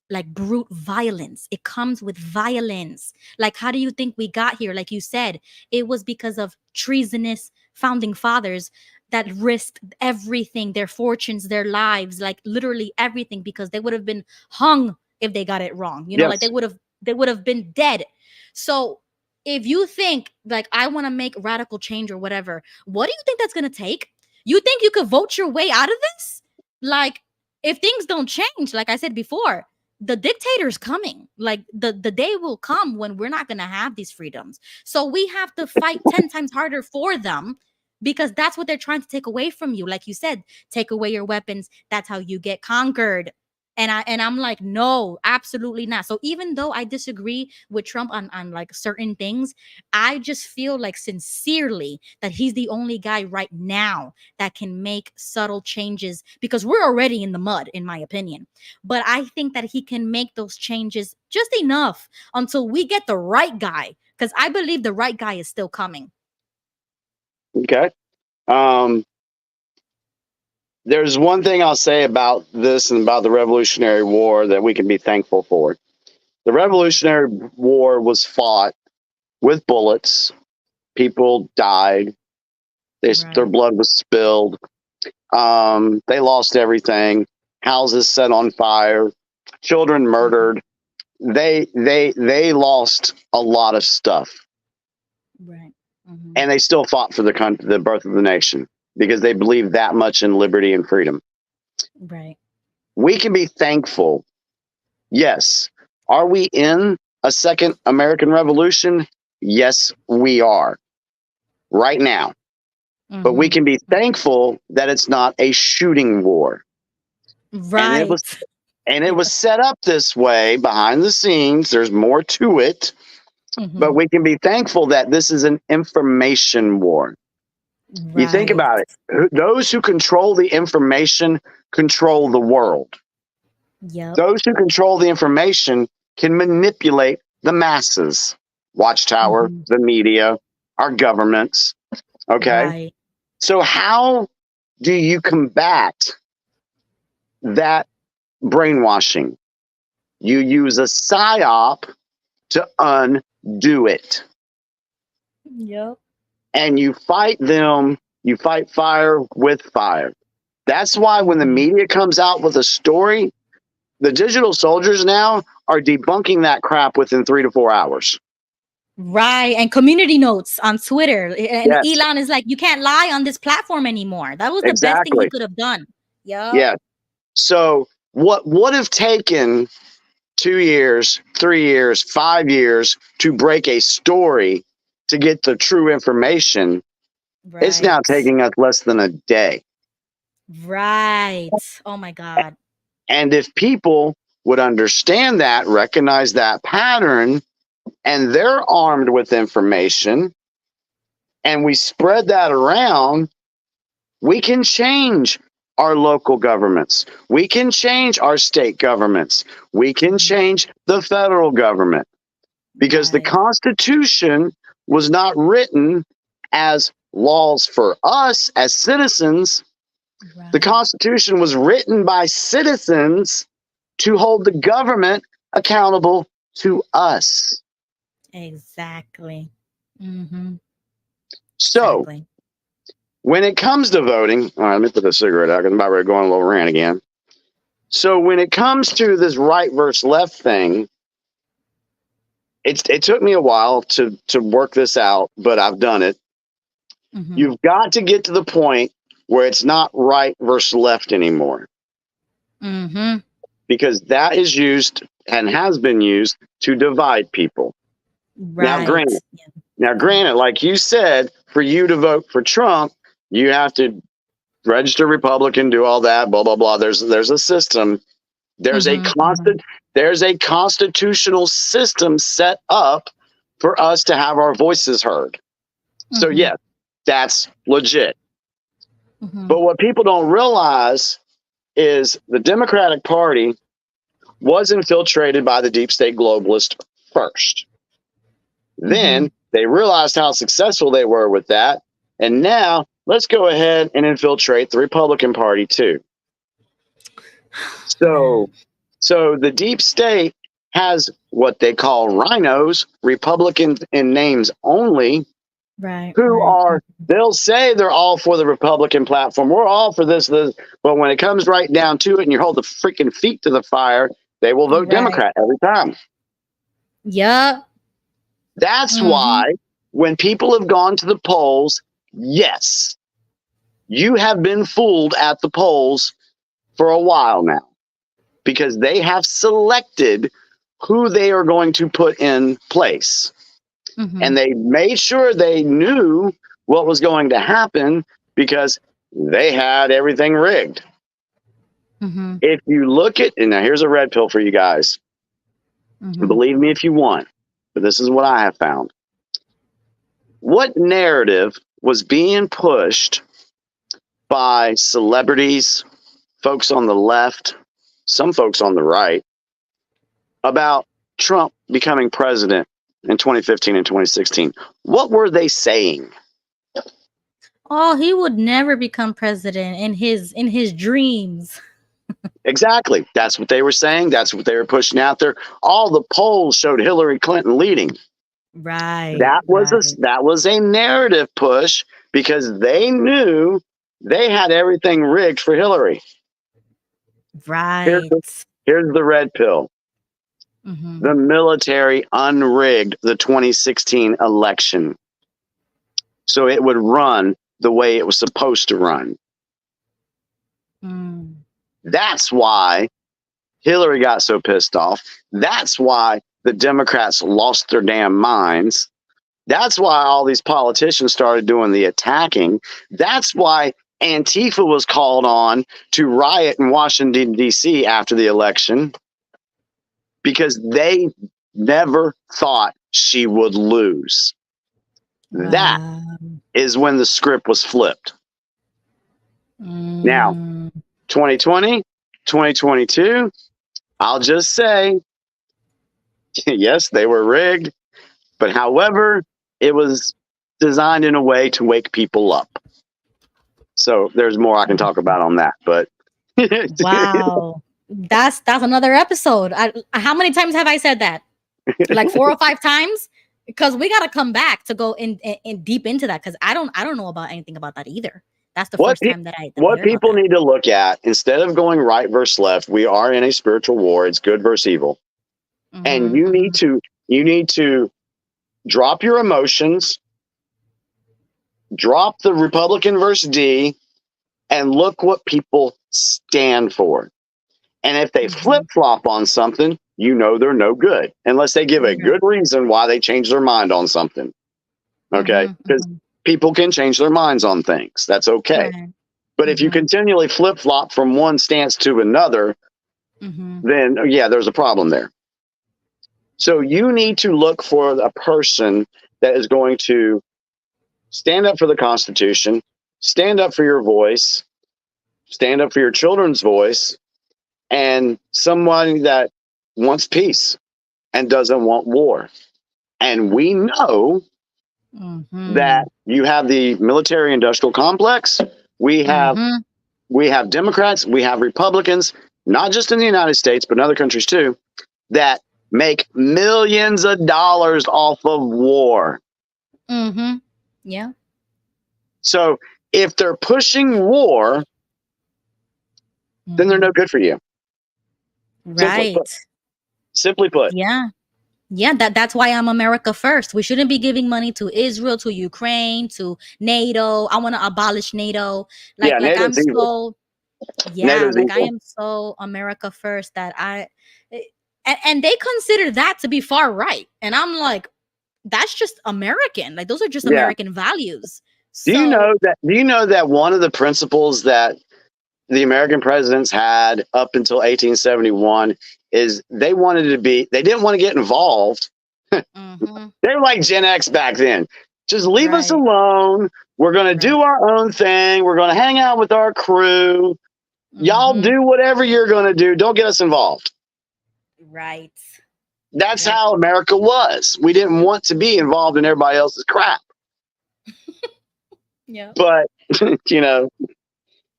like brute violence. It comes with violence. Like, how do you think we got here? Like you said, it was because of treasonous founding fathers that risked everything, their fortunes, their lives, like literally everything, because they would have been hung if they got it wrong. You know, like they would have been dead. So if you think like I want to make radical change or whatever, what do you think that's going to take? You think you could vote your way out of this? Like, if things don't change, like I said before, the dictator's coming. Like the day will come when we're not going to have these freedoms. So we have to fight 10 times harder for them, because that's what they're trying to take away from you. Like you said, take away your weapons. That's how you get conquered. And I'm like, no, absolutely not. So even though I disagree with Trump on like certain things, I just feel like sincerely that he's the only guy right now that can make subtle changes, because we're already in the mud, in my opinion. But I think that he can make those changes just enough until we get the right guy, because I believe the right guy is still coming. Okay. There's one thing I'll say about this and about the Revolutionary War that we can be thankful for. The Revolutionary War was fought with bullets. People died. Their blood was spilled. They lost everything. Houses set on fire. Children murdered. They lost a lot of stuff. Right. Mm-hmm. And they still fought for the country, the birth of the nation, because they believed that much in liberty and freedom. Right. We can be thankful. Yes. Are we in a second American Revolution? Yes, we are. Right now. Mm-hmm. But we can be thankful that it's not a shooting war. Right. And it was set up this way behind the scenes. There's more to it. Mm-hmm. But we can be thankful that this is an information war. Right. You think about it. Those who control the information control the world. Yep. Those who control the information can manipulate the masses. Watchtower, the media, our governments. Okay. Right. So how do you combat that brainwashing? You use a psyop to undo it. Yep. And you fight them, you fight fire with fire. That's why when the media comes out with a story, the digital soldiers now are debunking that crap within 3 to 4 hours. Right. And community notes on Twitter. And yes. Elon is like, you can't lie on this platform anymore. That was the best thing he could have done. Yep. Yeah. So what would have taken 2 years, 3 years, 5 years to break a story to get the true information, right. It's now taking us less than a day. Right. Oh my God. And if people would understand that, recognize that pattern, and they're armed with information, and we spread that around, we can change our local governments. We can change our state governments. We can change the federal government, because the Constitution was not written as laws for us as citizens. Right. The Constitution was written by citizens to hold the government accountable to us. Exactly. Mm-hmm. So, when it comes to voting, all right, let me put the cigarette out because I'm about ready to go on a little rant again. So, when it comes to this right versus left thing, it took me a while to work this out, but I've done it. Mm-hmm. You've got to get to the point where it's not right versus left anymore. Mm-hmm. Because that is used and has been used to divide people. Right. Now, granted, like you said, for you to vote for Trump, you have to register Republican, do all that, blah, blah, blah. There's a system. There's there's a constitutional system set up for us to have our voices heard. So, yes, that's legit. But what people don't realize is the Democratic Party was infiltrated by the deep state globalist first. Then they realized how successful they were with that. And now let's go ahead and infiltrate the Republican Party too. So the deep state has what they call rhinos, Republicans in names only, they'll say they're all for the Republican platform. We're all for this, but when it comes right down to it and you hold the freaking feet to the fire, they will vote Democrat every time. Yeah. That's why when people have gone to the polls, yes, you have been fooled at the polls for a while now, because they have selected who they are going to put in place. And they made sure they knew what was going to happen because they had everything rigged. Mm-hmm. If you look at, and now here's a red pill for you guys. Mm-hmm. Believe me if you want, but this is what I have found. What narrative was being pushed by celebrities, folks on the left, some folks on the right, about Trump becoming president in 2015 and 2016? What were they saying? Oh, he would never become president in his dreams. Exactly. That's what they were saying. That's what they were pushing out there. All the polls showed Hillary Clinton leading. Right. That was right. that was a narrative push because they knew they had everything rigged for Hillary. Right. Here's the red pill. Mm-hmm. The military unrigged the 2016 election, so it would run the way it was supposed to run. Mm. That's why Hillary got so pissed off. That's why the Democrats lost their damn minds. That's why all these politicians started doing the attacking. That's why Antifa was called on to riot in Washington, D.C. after the election, because they never thought she would lose. Wow. That is when the script was flipped. Now, 2020, 2022, I'll just say, yes, they were rigged, but however, it was designed in a way to wake people up. So there's more I can talk about on that, but wow, that's another episode. How many times have I said that? Like 4 or 5 times? Because we got to come back to go in deep into that, because I don't know about anything about that either. That's the first time that I what people need to look at, instead of going right versus left, we are in a spiritual war. It's good versus evil. Mm-hmm, and you need to drop your emotions, drop the Republican versus D, and look what people stand for. And if they flip-flop on something, you know they're no good, unless they give a good reason why they change their mind on something. Okay? Because people can change their minds on things. That's okay. Right. But if you continually flip-flop from one stance to another, then, yeah, there's a problem there. So you need to look for a person that is going to stand up for the Constitution, stand up for your voice, stand up for your children's voice, and someone that wants peace and doesn't want war. And we know that you have the military industrial complex. We have Democrats, we have Republicans, not just in the United States, but in other countries too, that make millions of dollars off of war. Yeah. So if they're pushing war, then they're no good for you. Right. Simply put. Yeah. Yeah, that's why I'm America first. We shouldn't be giving money to Israel, to Ukraine, to NATO. I want to abolish NATO. Like I'm so, yeah, like I am so America first that and they consider that to be far right. And I'm like, that's just American. Like those are just American values. So, do you know that one of the principles that the American presidents had up until 1871 is they didn't want to get involved. They were like Gen X back then. Just leave us alone. We're going to do our own thing. We're going to hang out with our crew. Y'all do whatever you're going to do. Don't get us involved. Right. That's how America was. We didn't want to be involved in everybody else's crap. Yeah. But,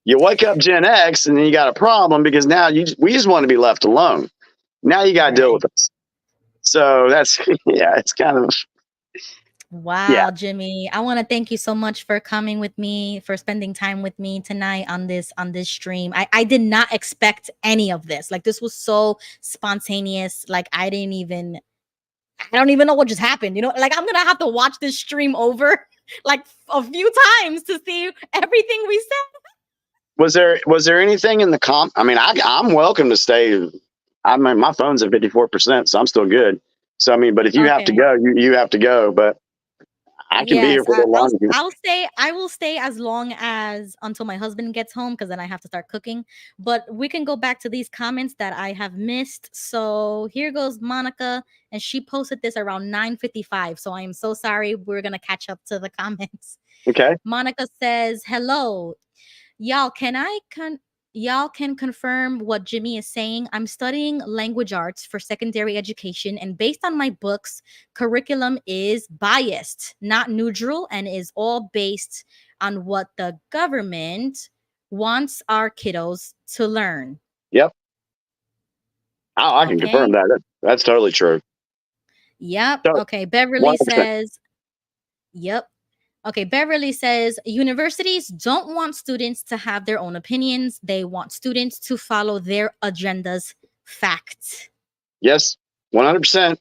you wake up Gen X and then you got a problem, because now we just want to be left alone. Now you got to deal with us. So that's, it's kind of. Wow, Jimmy. I want to thank you so much for coming with me, for spending time with me tonight on this stream. I did not expect any of this. Like this was so spontaneous. Like I don't even know what just happened. Like I'm going to have to watch this stream over like a few times to see everything we said. Was there anything in the I mean, I'm welcome to stay. I mean, my phone's at 54%, so I'm still good. So, I mean, but if you have to go, you have to go. But I can be here for the long. I will stay as long as until my husband gets home, because then I have to start cooking. But we can go back to these comments that I have missed. So here goes Monica, and she posted this around 9:55. So I am so sorry. We're gonna catch up to the comments. Okay. Monica says, "Hello, y'all. Y'all can confirm what Jimmy is saying. I'm studying language arts for secondary education, and based on my books, curriculum is biased, not neutral, and is all based on what the government wants our kiddos to learn." Yep. I can Okay. confirm that. That's totally true. Yep. So, Okay. Beverly 100%. says, yep. Okay, Beverly says universities don't want students to have their own opinions. They want students to follow their agendas. Fact. Yes, 100%.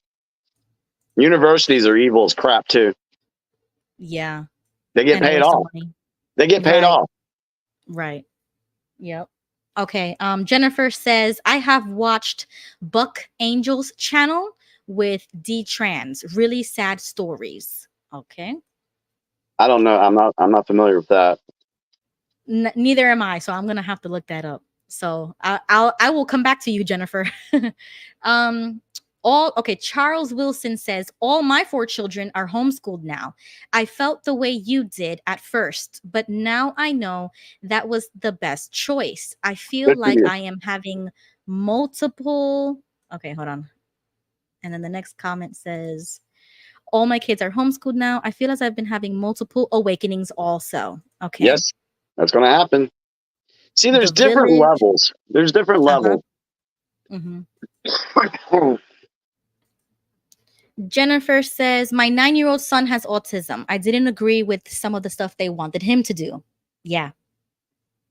Universities are evil as crap too. Yeah. They get And a paid waste of off. money. They get paid Right. off. Right. Yep. Okay. Jennifer says, I have watched Buck Angel's channel with D Trans. Really sad stories. Okay. I don't know. I'm not familiar with that. Neither am I, so I'm gonna have to look that up. So I will come back to you, Jennifer. Charles Wilson says, all my 4 children are homeschooled now. I felt the way you did at first, but now I know that was the best choice. I feel Good for like you. I am having multiple. Okay, hold on. And then the next comment says, all my kids are homeschooled now. I feel as I've been having multiple awakenings also. Okay. Yes, that's going to happen. See, there's The different village. levels. There's different levels. Mhm. Jennifer says, my 9-year-old son has autism. I didn't agree with some of the stuff they wanted him to do. Yeah,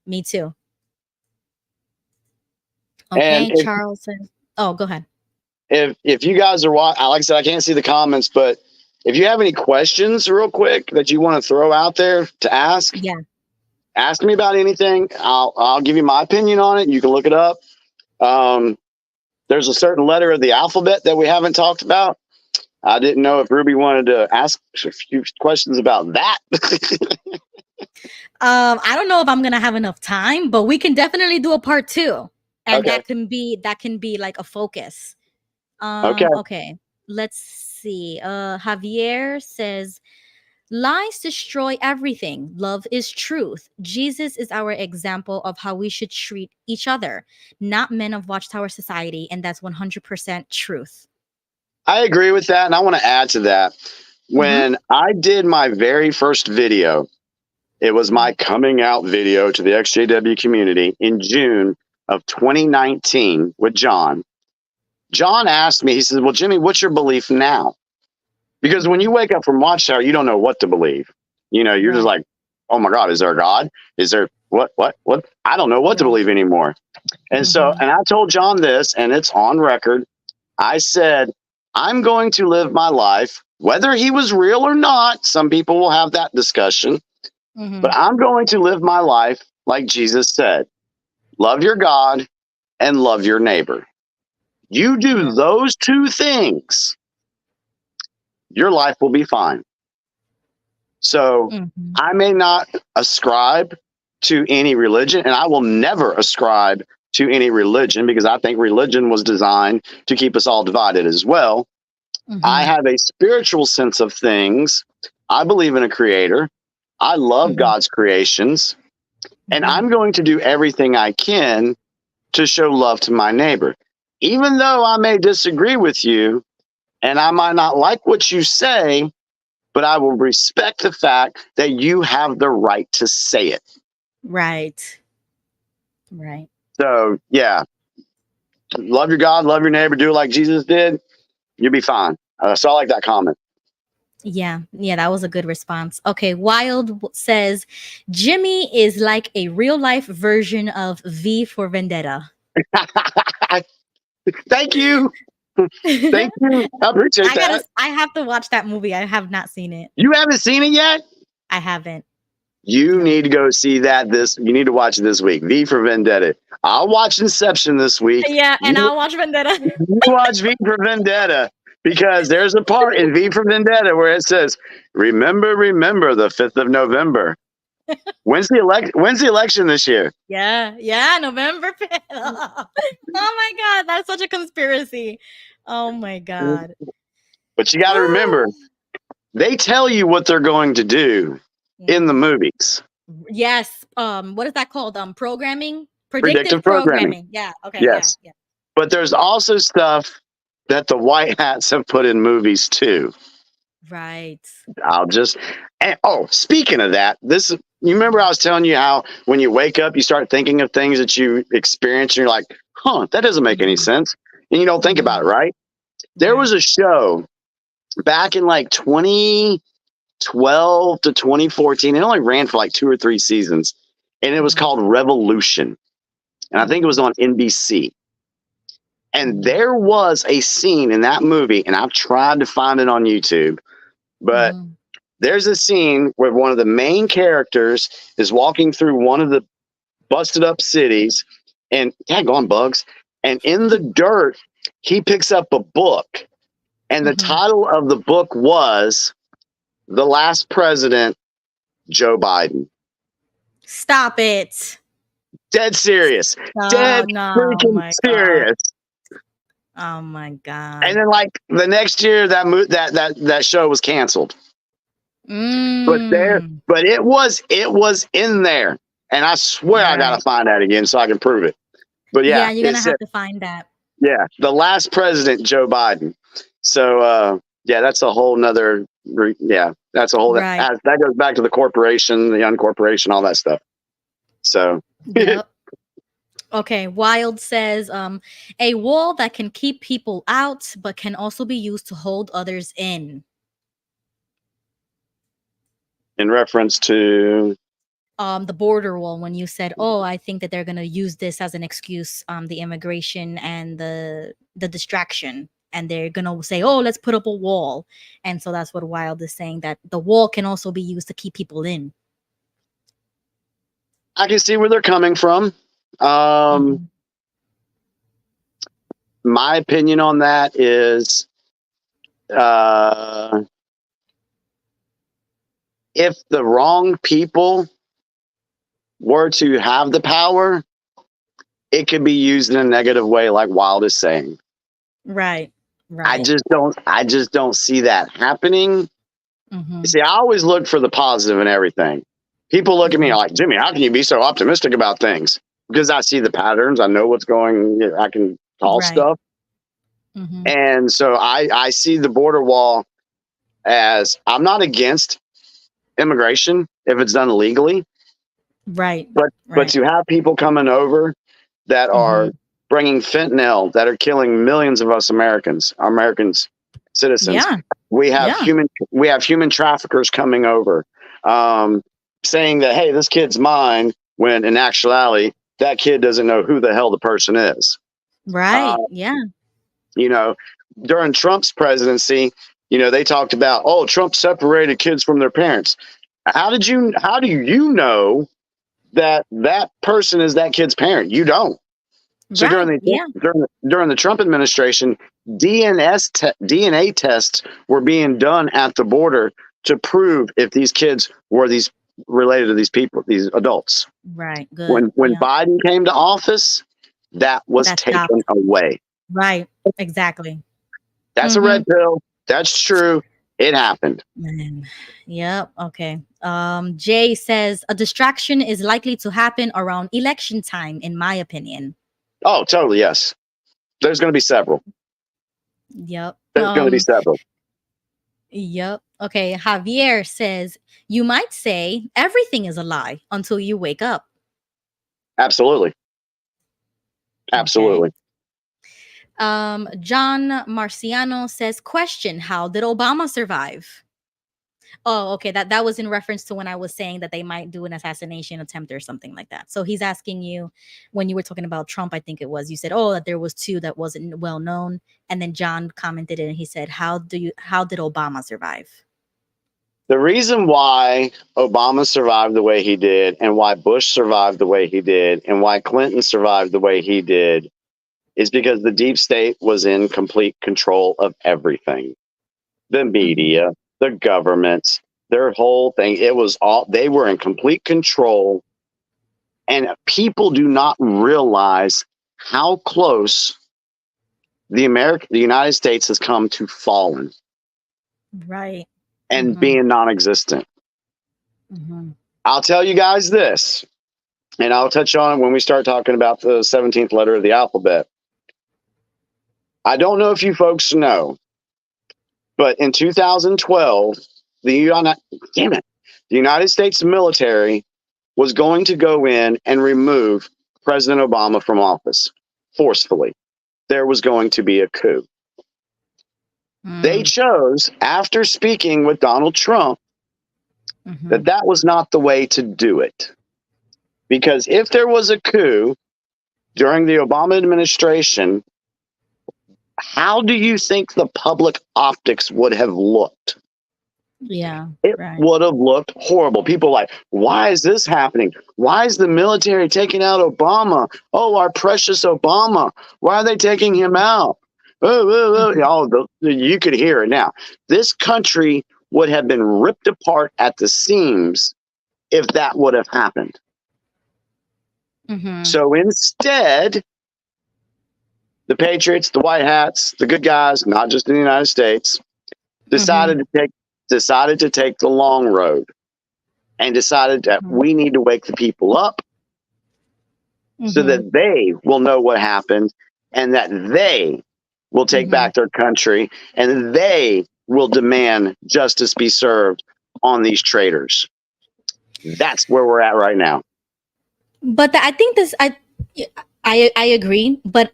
me too. Okay, Charles says, oh, go ahead. If you guys are watching, like I said, I can't see the comments, but if you have any questions real quick that you want to throw out there to ask, ask me about anything. I'll give you my opinion on it. You can look it up. There's a certain letter of the alphabet that we haven't talked about. I didn't know if Ruby wanted to ask a few questions about that. I don't know if I'm gonna have enough time, but we can definitely do a part 2, and Okay. that can be like a focus. Okay. Let's see. Javier says, lies destroy everything. Love is truth. Jesus is our example of how we should treat each other, not men of Watchtower society, and that's 100% truth. I agree with that, and I want to add to that. When I did my very first video, it was my coming out video to the XJW community in June of 2019 with John. John asked me, he says, well, Jimmy, what's your belief now? Because when you wake up from Watchtower, you don't know what to believe. You know, you're just like, oh my God, is there a God? Is there what? I don't know what to believe anymore. And so, and I told John this, and it's on record. I said, I'm going to live my life, whether he was real or not. Some people will have that discussion, but I'm going to live my life like Jesus said, love your God and love your neighbor. You do those 2 things, your life will be fine. So I may not ascribe to any religion, and I will never ascribe to any religion because I think religion was designed to keep us all divided as well. I have a spiritual sense of things. I believe in a creator. I love God's creations, and I'm going to do everything I can to show love to my neighbor. Even though I may disagree with you and I might not like what you say, but I will respect the fact that you have the right to say it. Right. So, yeah. Love your God, love your neighbor, do it like Jesus did. You'll be fine. So I like that comment. Yeah, that was a good response. Okay, Wild says, Jimmy is like a real life version of V for Vendetta. Thank you. Thank you. I appreciate that. I have to watch that movie. I have not seen it. You haven't seen it yet? I haven't. You need to go see that. You need to watch it this week. V for Vendetta. I'll watch Inception this week. Yeah, and I'll watch Vendetta. You watch V for Vendetta. Because there's a part in V for Vendetta where it says, "Remember, remember the 5th of November." When's the election this year? Yeah, November 5th. Oh my God, that's such a conspiracy. Oh my God. But you got to remember, they tell you what they're going to do in the movies. Yes. What is that called? Programming? Predictive programming. Yeah. Okay. Yes. Yeah. But there's also stuff that the white hats have put in movies too. Right. Speaking of that, you remember I was telling you how when you wake up, you start thinking of things that you experience, and you're like, that doesn't make any sense. And you don't think about it, right? There was a show back in like 2012 to 2014. It only ran for like 2 or 3 seasons, and it was called Revolution. And I think it was on NBC. And there was a scene in that movie, and I've tried to find it on YouTube, but there's a scene where one of the main characters is walking through one of the busted up cities, and daggone bugs, and in the dirt, he picks up a book. And the title of the book was The Last President, Joe Biden. Stop it. Dead serious. Freaking serious. Oh my God. And then like the next year that show was canceled. But it was in there. And I swear I gotta find that again so I can prove it. But yeah, you're gonna have to find that. Yeah, The Last President, Joe Biden. So that's a whole nother that's a whole that goes back to the corporation, the uncorporation, all that stuff. So yep. Okay, Wild says a wall that can keep people out but can also be used to hold others in. In reference to the border wall, when you said, I think that they're going to use this as an excuse, the immigration and the distraction, and they're going to say, let's put up a wall. And so that's what Wild is saying, that the wall can also be used to keep people in. I can see where they're coming from. My opinion on that is if the wrong people were to have the power, it could be used in a negative way, like Wild is saying. Right. I just don't see that happening. See, I always look for the positive in everything. People look at me like, Jimmy, how can you be so optimistic about things? Because I see the patterns. I know what's going. I can call stuff. And so I see the border wall as, I'm not against immigration if it's done legally. But to have people coming over that are bringing fentanyl, that are killing millions of us American citizens. We have human traffickers coming over, saying that, hey, this kid's mine, when in actuality that kid doesn't know who the hell the person is. During Trump's presidency, they talked about, Trump separated kids from their parents. How do you know that person is that kid's parent? You don't. So during the Trump administration, DNA tests were being done at the border to prove if these kids were related to these people, these adults. Right. Good. When Biden came to office, that was taken away. Right. Exactly. That's a red pill. That's true. It happened. Yep. Okay. Jay says a distraction is likely to happen around election time, in my opinion. Oh, totally. Yes. There's going to be several. Yep. There's going to be several. Yep. Okay. Javier says, you might say everything is a lie until you wake up. Absolutely. Absolutely. Okay. John Marciano says, question, how did Obama survive? Oh, okay. That was in reference to when I was saying that they might do an assassination attempt or something like that. So he's asking you, when you were talking about Trump, I think it was, you said, that there was 2 that wasn't well known. And then John commented and he said, how did Obama survive? The reason why Obama survived the way he did, and why Bush survived the way he did, and why Clinton survived the way he did, is because the deep state was in complete control of everything. The media, the government, their whole thing. It was all, they were in complete control. And people do not realize how close the United States has come to falling. Right. And being non-existent. I'll tell you guys this, and I'll touch on it when we start talking about the 17th letter of the alphabet. I don't know if you folks know, but in 2012, the United States military was going to go in and remove President Obama from office forcefully. There was going to be a coup. They chose, after speaking with Donald Trump, that was not the way to do it. Because if there was a coup during the Obama administration, how do you think the public optics would have looked? Yeah, it would have looked horrible. People like, why is this happening? Why is the military taking out Obama? Oh, our precious Obama. Why are they taking him out? You could hear it now. This country would have been ripped apart at the seams if that would have happened. So instead, the Patriots, the white hats, the good guys, not just in the United States, decided to take the long road and decided that we need to wake the people up so that they will know what happened and that they will take back their country and they will demand justice be served on these traitors. That's where we're at right now. But I think I agree, but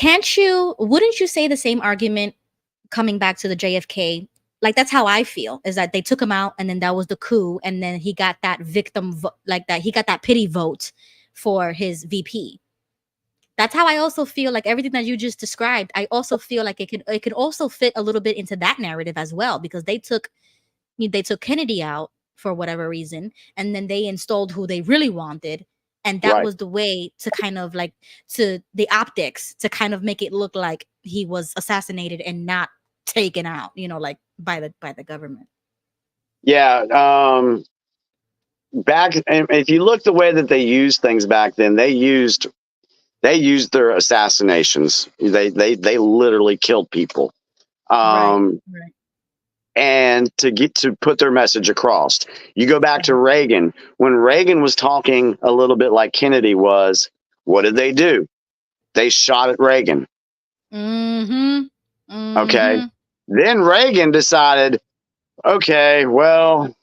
wouldn't you say the same argument coming back to the JFK? Like, that's how I feel, is that they took him out and then that was the coup. And then he got that victim, he got that pity vote for his VP. That's how I also feel. Like, everything that you just described, I also feel like it could also fit a little bit into that narrative as well, because they took Kennedy out for whatever reason, and then they installed who they really wanted. And that was the way to kind of to the optics to kind of make it look like he was assassinated and not taken out, by the government. Yeah. If you look the way that they used things back then, they used their assassinations. They literally killed people. Right. And to put their message across. You go back to Reagan. When Reagan was talking a little bit like Kennedy was, what did they do? They shot at Reagan. Okay. Then Reagan decided, okay, well,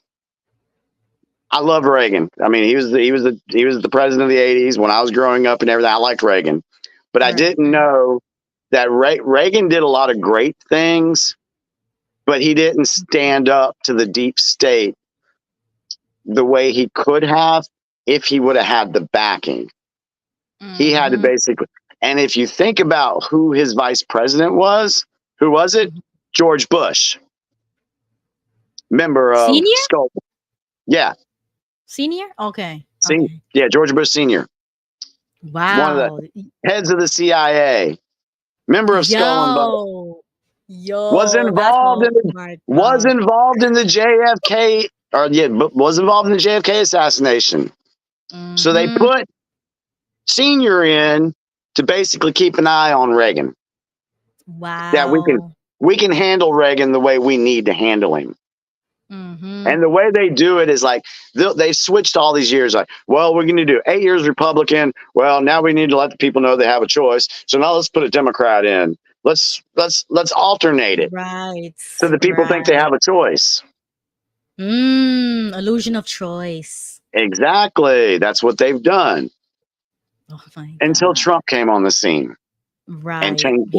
I love Reagan. I mean, he was the president of the 80s when I was growing up and everything. I liked Reagan. But I didn't know that Reagan did a lot of great things, but he didn't stand up to the deep state the way he could have if he would have had the backing. He had to basically, and if you think about who his vice president was, who was it? George Bush. Member of Senior? Skull. Yeah. Senior? Okay. Yeah, George Bush Senior. Wow. One of the heads of the CIA. Member of Skull and Bones. Was involved in the JFK was involved in the JFK assassination. So they put Senior in to basically keep an eye on Reagan. Wow. That we can handle Reagan the way we need to handle him. And the way they do it is like they switched all these years. Like, well, we're going to do 8 years Republican. Well, now we need to let the people know they have a choice. So now let's put a Democrat in. Let's alternate it. Right. So the people think they have a choice. Illusion of choice. Exactly. That's what they've done. Oh my God. Until Trump came on the scene. Right. And changed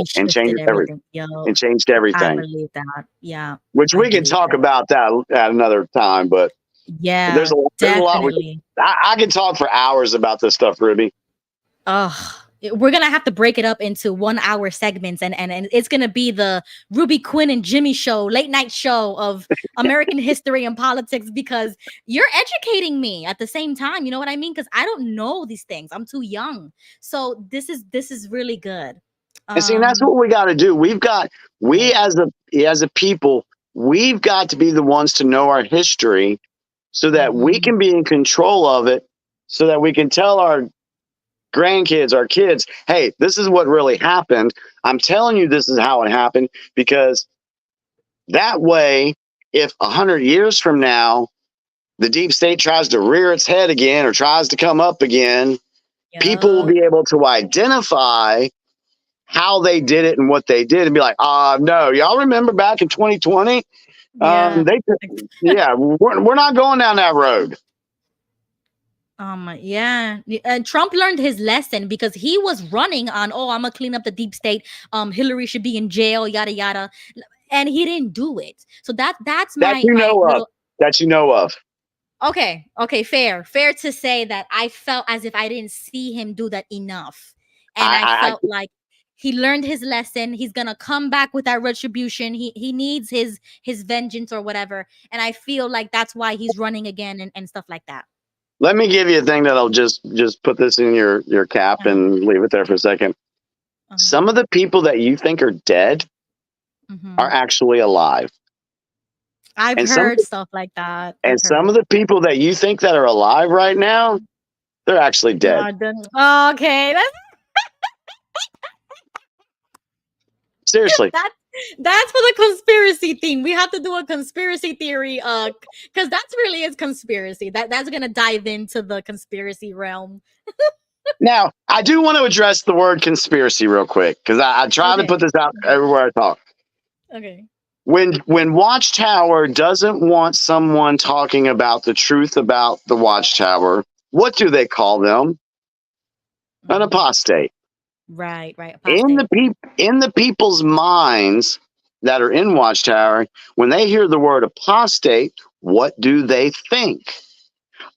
everything. And changed everything. I believe that. Yeah. Which we can talk about that at another time, but yeah, there's a lot. I can talk for hours about this stuff, Ruby. We're gonna have to break it up into 1 hour segments, and it's gonna be the Ruby Quinn and Jimmy show, late night show of American history and politics, because you're educating me at the same time. You know what I mean? Because I don't know these things. I'm too young. So this is really good. And see, that's what we got to do. We as a people, we've got to be the ones to know our history so that we can be in control of it, so that we can tell our grandkids, our kids, hey, this is what really happened. I'm telling you, this is how it happened, because that way, if 100 years from now, the deep state tries to rear its head again or tries to come up again, people will be able to identify how they did it and what they did and be like, no, y'all remember back in 2020? Yeah. We're not going down that road. Yeah. And Trump learned his lesson because he was running on, I'm gonna clean up the deep state. Hillary should be in jail, yada yada. And he didn't do it. So that's that you know of. Okay, fair to say that I felt as if I didn't see him do that enough. And I felt like he learned his lesson. He's gonna come back with that retribution. He needs his vengeance or whatever. And I feel like that's why he's running again and stuff like that. Let me give you a thing that'll just put this in your cap and leave it there for a second. Some of the people that you think are dead are actually alive. I've heard stuff like that. And some of the people that you think that are alive right now, they're actually dead. Okay. Seriously. That's for the conspiracy thing. We have to do a conspiracy theory, because that's really is conspiracy. That's gonna dive into the conspiracy realm. Now, I do want to address the word conspiracy real quick, because I try to put this out everywhere I talk. Okay. When Watchtower doesn't want someone talking about the truth about the Watchtower, what do they call them? An apostate. Right. Apostate. In the people's minds that are in Watchtower, when they hear the word apostate, what do they think?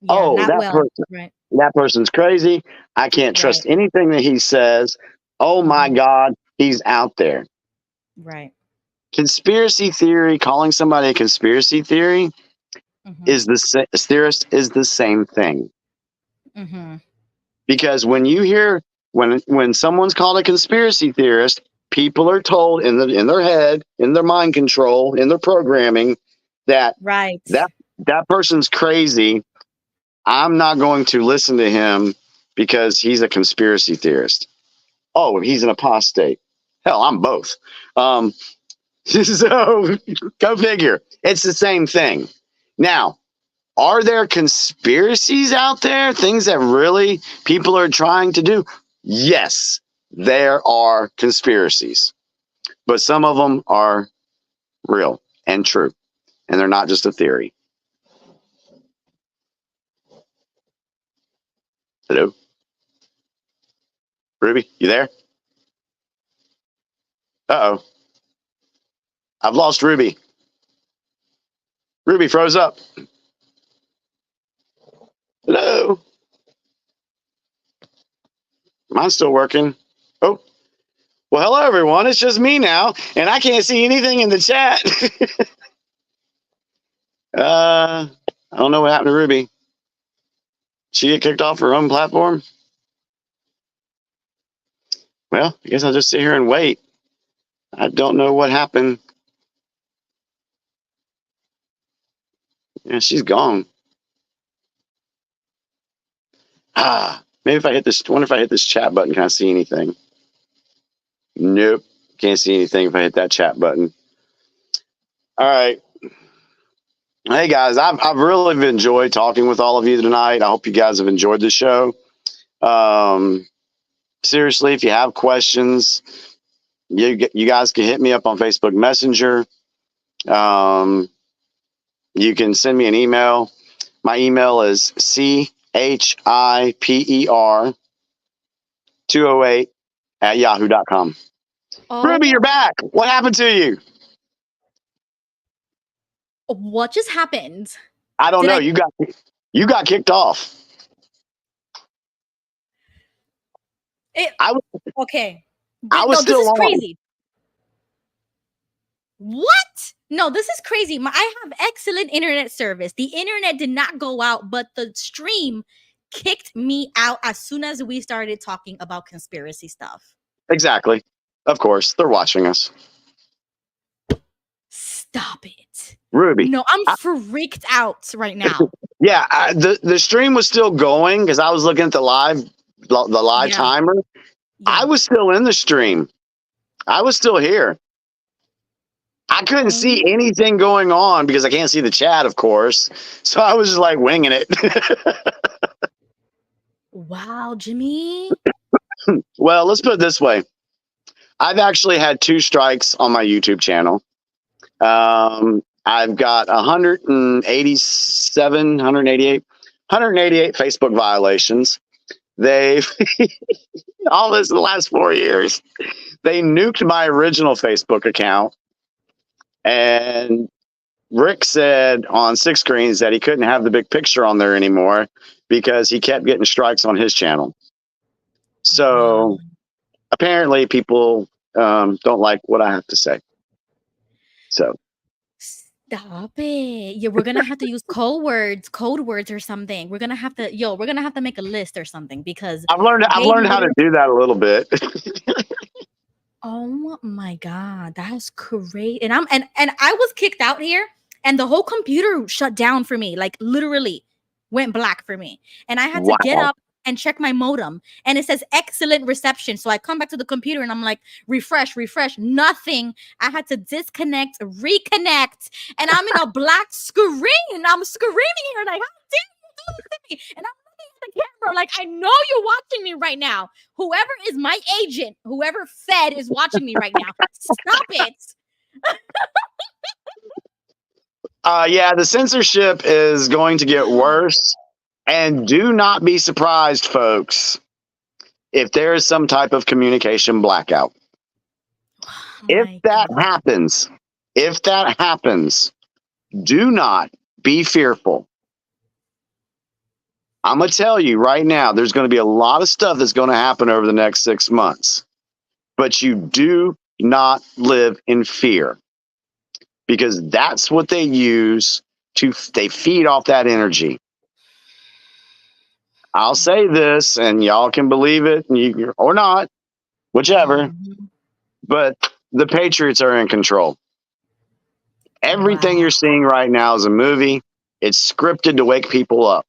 That person's crazy. I can't trust anything that he says. Oh my God, he's out there. Right. Conspiracy theory, calling somebody a conspiracy theory is the same thing. Because when you hear when someone's called a conspiracy theorist, people are told in their head, in their mind control, in their programming, that that person's crazy. I'm not going to listen to him because he's a conspiracy theorist. Oh, he's an apostate. Hell, I'm both. So go figure. It's the same thing. Now, are there conspiracies out there? Things that really people are trying to do? Yes, there are conspiracies. But some of them are real and true. And they're not just a theory. Hello? Ruby, you there? Uh-oh. I've lost Ruby. Ruby froze up. Hello? Mine's still working. Oh. Well, hello, everyone. It's just me now, and I can't see anything in the chat. I don't know what happened to Ruby. She get kicked off her own platform? Well, I guess I'll just sit here and wait. I don't know what happened. Yeah, she's gone. Maybe if I hit this, wonder if I hit this chat button, can I see anything? Nope. Can't see anything if I hit that chat button. All right. Hey guys, I've really enjoyed talking with all of you tonight. I hope you guys have enjoyed the show. Seriously, if you have questions, you guys can hit me up on Facebook Messenger. You can send me an email. My email is chiper208@yahoo.com. Ruby, you're back. What happened to you? What just happened? I don't know. You got kicked off. Okay. I was still this is on. Crazy. What? No, this is crazy. I have excellent internet service. The internet did not go out, but the stream kicked me out as soon as we started talking about conspiracy stuff. Exactly. Of course, they're watching us. Stop it. Ruby. No, I'm freaked out right now. Yeah, the stream was still going because I was looking at the live timer. Yeah. I was still in the stream. I was still here. I couldn't see anything going on because I can't see the chat, of course. So I was just like winging it. Wow, Jimmy. Well, let's put it this way. I've actually had 2 strikes on my YouTube channel. I've got 188 Facebook violations. They've all this in the last 4 years. They nuked my original Facebook account. And Rick said on 6 screens that he couldn't have the big picture on there anymore because he kept getting strikes on his channel. So apparently people don't like what I have to say. So stop it. Yeah, we're gonna have to use code words or something. We're gonna have to make a list or something because I've learned how to do that a little bit. Oh my God, that's great. And I was kicked out here and the whole computer shut down for me, like literally went black for me. And I had to get up and check my modem and it says excellent reception. So I come back to the computer and I'm like, refresh, nothing. I had to disconnect, reconnect, and I'm in a black screen. I'm screaming here like, how dare you do this to me? And I'm the camera like, I know you're watching me right now. Whoever is my agent, whoever Fed is watching me right now, stop it. Yeah, the censorship is going to get worse, and do not be surprised, folks, if there is some type of communication blackout. If that happens, do not be fearful. I'm going to tell you right now, there's going to be a lot of stuff that's going to happen over the next 6 months. But you do not live in fear because that's what they use they feed off that energy. I'll say this and y'all can believe it or not, whichever. But the Patriots are in control. Everything you're seeing right now is a movie. It's scripted to wake people up.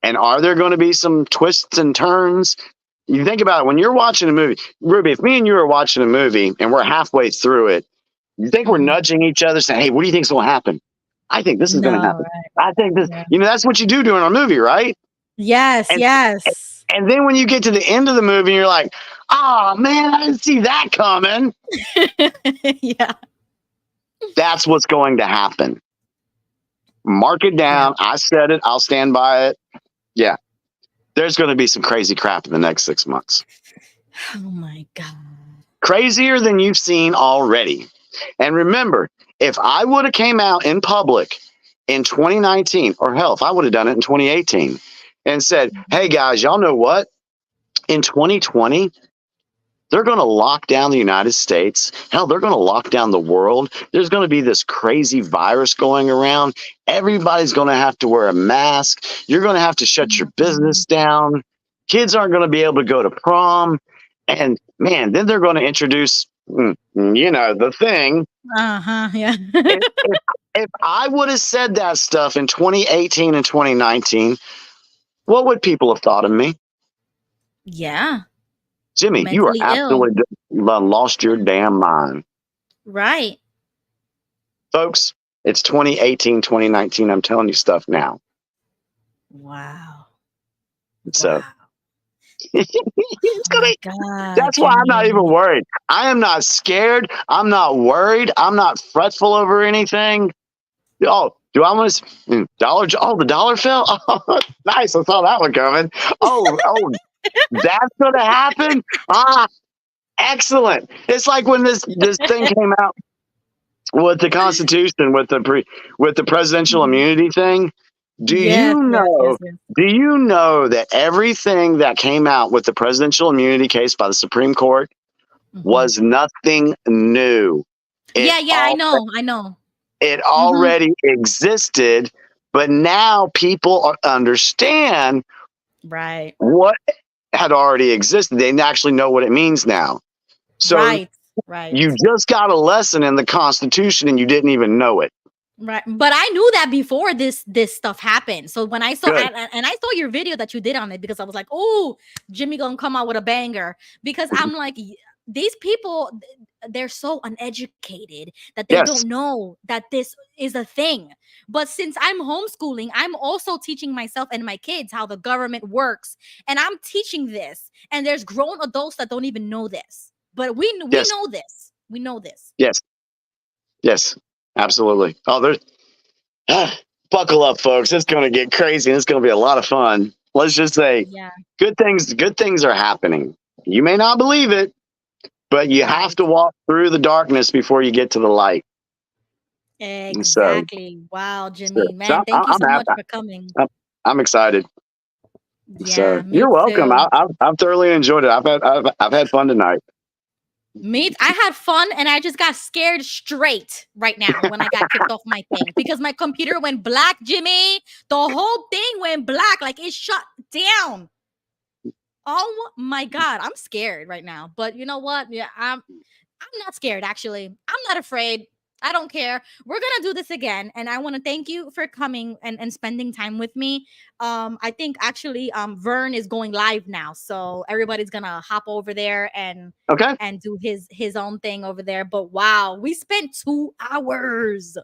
And are there going to be some twists and turns? You think about it, when you're watching a movie, Ruby, if me and you are watching a movie and we're halfway through it, you think we're nudging each other saying, hey, what do you think is going to happen? I think this is going to happen. Right. I think this, that's what you do during a movie, right? Yes, yes. And then when you get to the end of the movie, you're like, oh man, I didn't see that coming. Yeah. That's what's going to happen. Mark it down. I said it. I'll stand by it. Yeah. There's going to be some crazy crap in the next 6 months. Oh my God. Crazier than you've seen already. And remember, if I would have came out in public in 2019, or hell, if I would have done it in 2018 and said, hey guys, y'all know what? In 2020, they're going to lock down the United States. Hell, they're going to lock down the world. There's going to be this crazy virus going around. Everybody's going to have to wear a mask. You're going to have to shut your business down. Kids aren't going to be able to go to prom. And man, then they're going to introduce, the thing. Yeah. if I would have said that stuff in 2018 and 2019, what would people have thought of me? Yeah. Jimmy, you are absolutely lost your damn mind. Right. Folks, it's 2018, 2019. I'm telling you stuff now. Wow. So wow. it's gonna, God, that's why I'm not even worried. I am not scared. I'm not worried. I'm not fretful over anything. Oh, do I want to dollar? Oh, the dollar fell. Oh, nice. I saw that one coming. Oh, that's going to happen. Excellent. It's like when this thing came out with the Constitution, with the presidential immunity thing. Do you know that everything that came out with the presidential immunity case by the Supreme Court was nothing new? I know. It already existed, but now people understand right what had already existed. They actually know what it means now. So right. you just got a lesson in the Constitution and you didn't even know it. Right, but I knew that before this stuff happened. So when I saw Good. and I saw your video that you did on it, because I was like, oh, Jimmy gonna come out with a banger, because I'm like, these people, they're so uneducated that they Yes. don't know that this is a thing. But since I'm homeschooling, I'm also teaching myself and my kids how the government works, and I'm teaching this, and there's grown adults that don't even know this, but we know this. We know this. Yes, absolutely. Oh, there's buckle up, folks. It's going to get crazy. It's going to be a lot of fun. Let's just say, good things are happening. You may not believe it, but you have to walk through the darkness before you get to the light. Exactly. Wow, Jimmy, man, thank you so much for coming. I'm excited. Yeah, you're welcome. I've thoroughly enjoyed it. I've had fun tonight. I had fun, and I just got scared straight right now when I got kicked off my thing, because my computer went black, Jimmy. The whole thing went black, like it shut down. Oh my God, I'm scared right now. But you know what? Yeah, I'm not scared, actually. I'm not afraid. I don't care. We're gonna do this again, and I want to thank you for coming and spending time with me. I think actually Vern is going live now, so everybody's gonna hop over there and do his own thing over there. But wow, we spent 2 hours.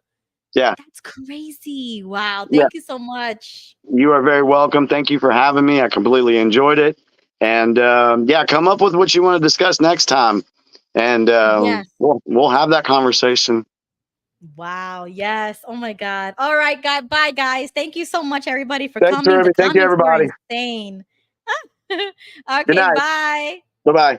Yeah, that's crazy. Wow, thank you so much. You are very welcome. Thank you for having me. I completely enjoyed it. And come up with what you want to discuss next time, and we'll have that conversation. Wow. Yes. Oh my God. All right, guys. Bye, guys. Thank you so much, everybody, for Thanks, coming. Thank you, everybody. Insane. Okay. Good night. Bye. Bye-bye.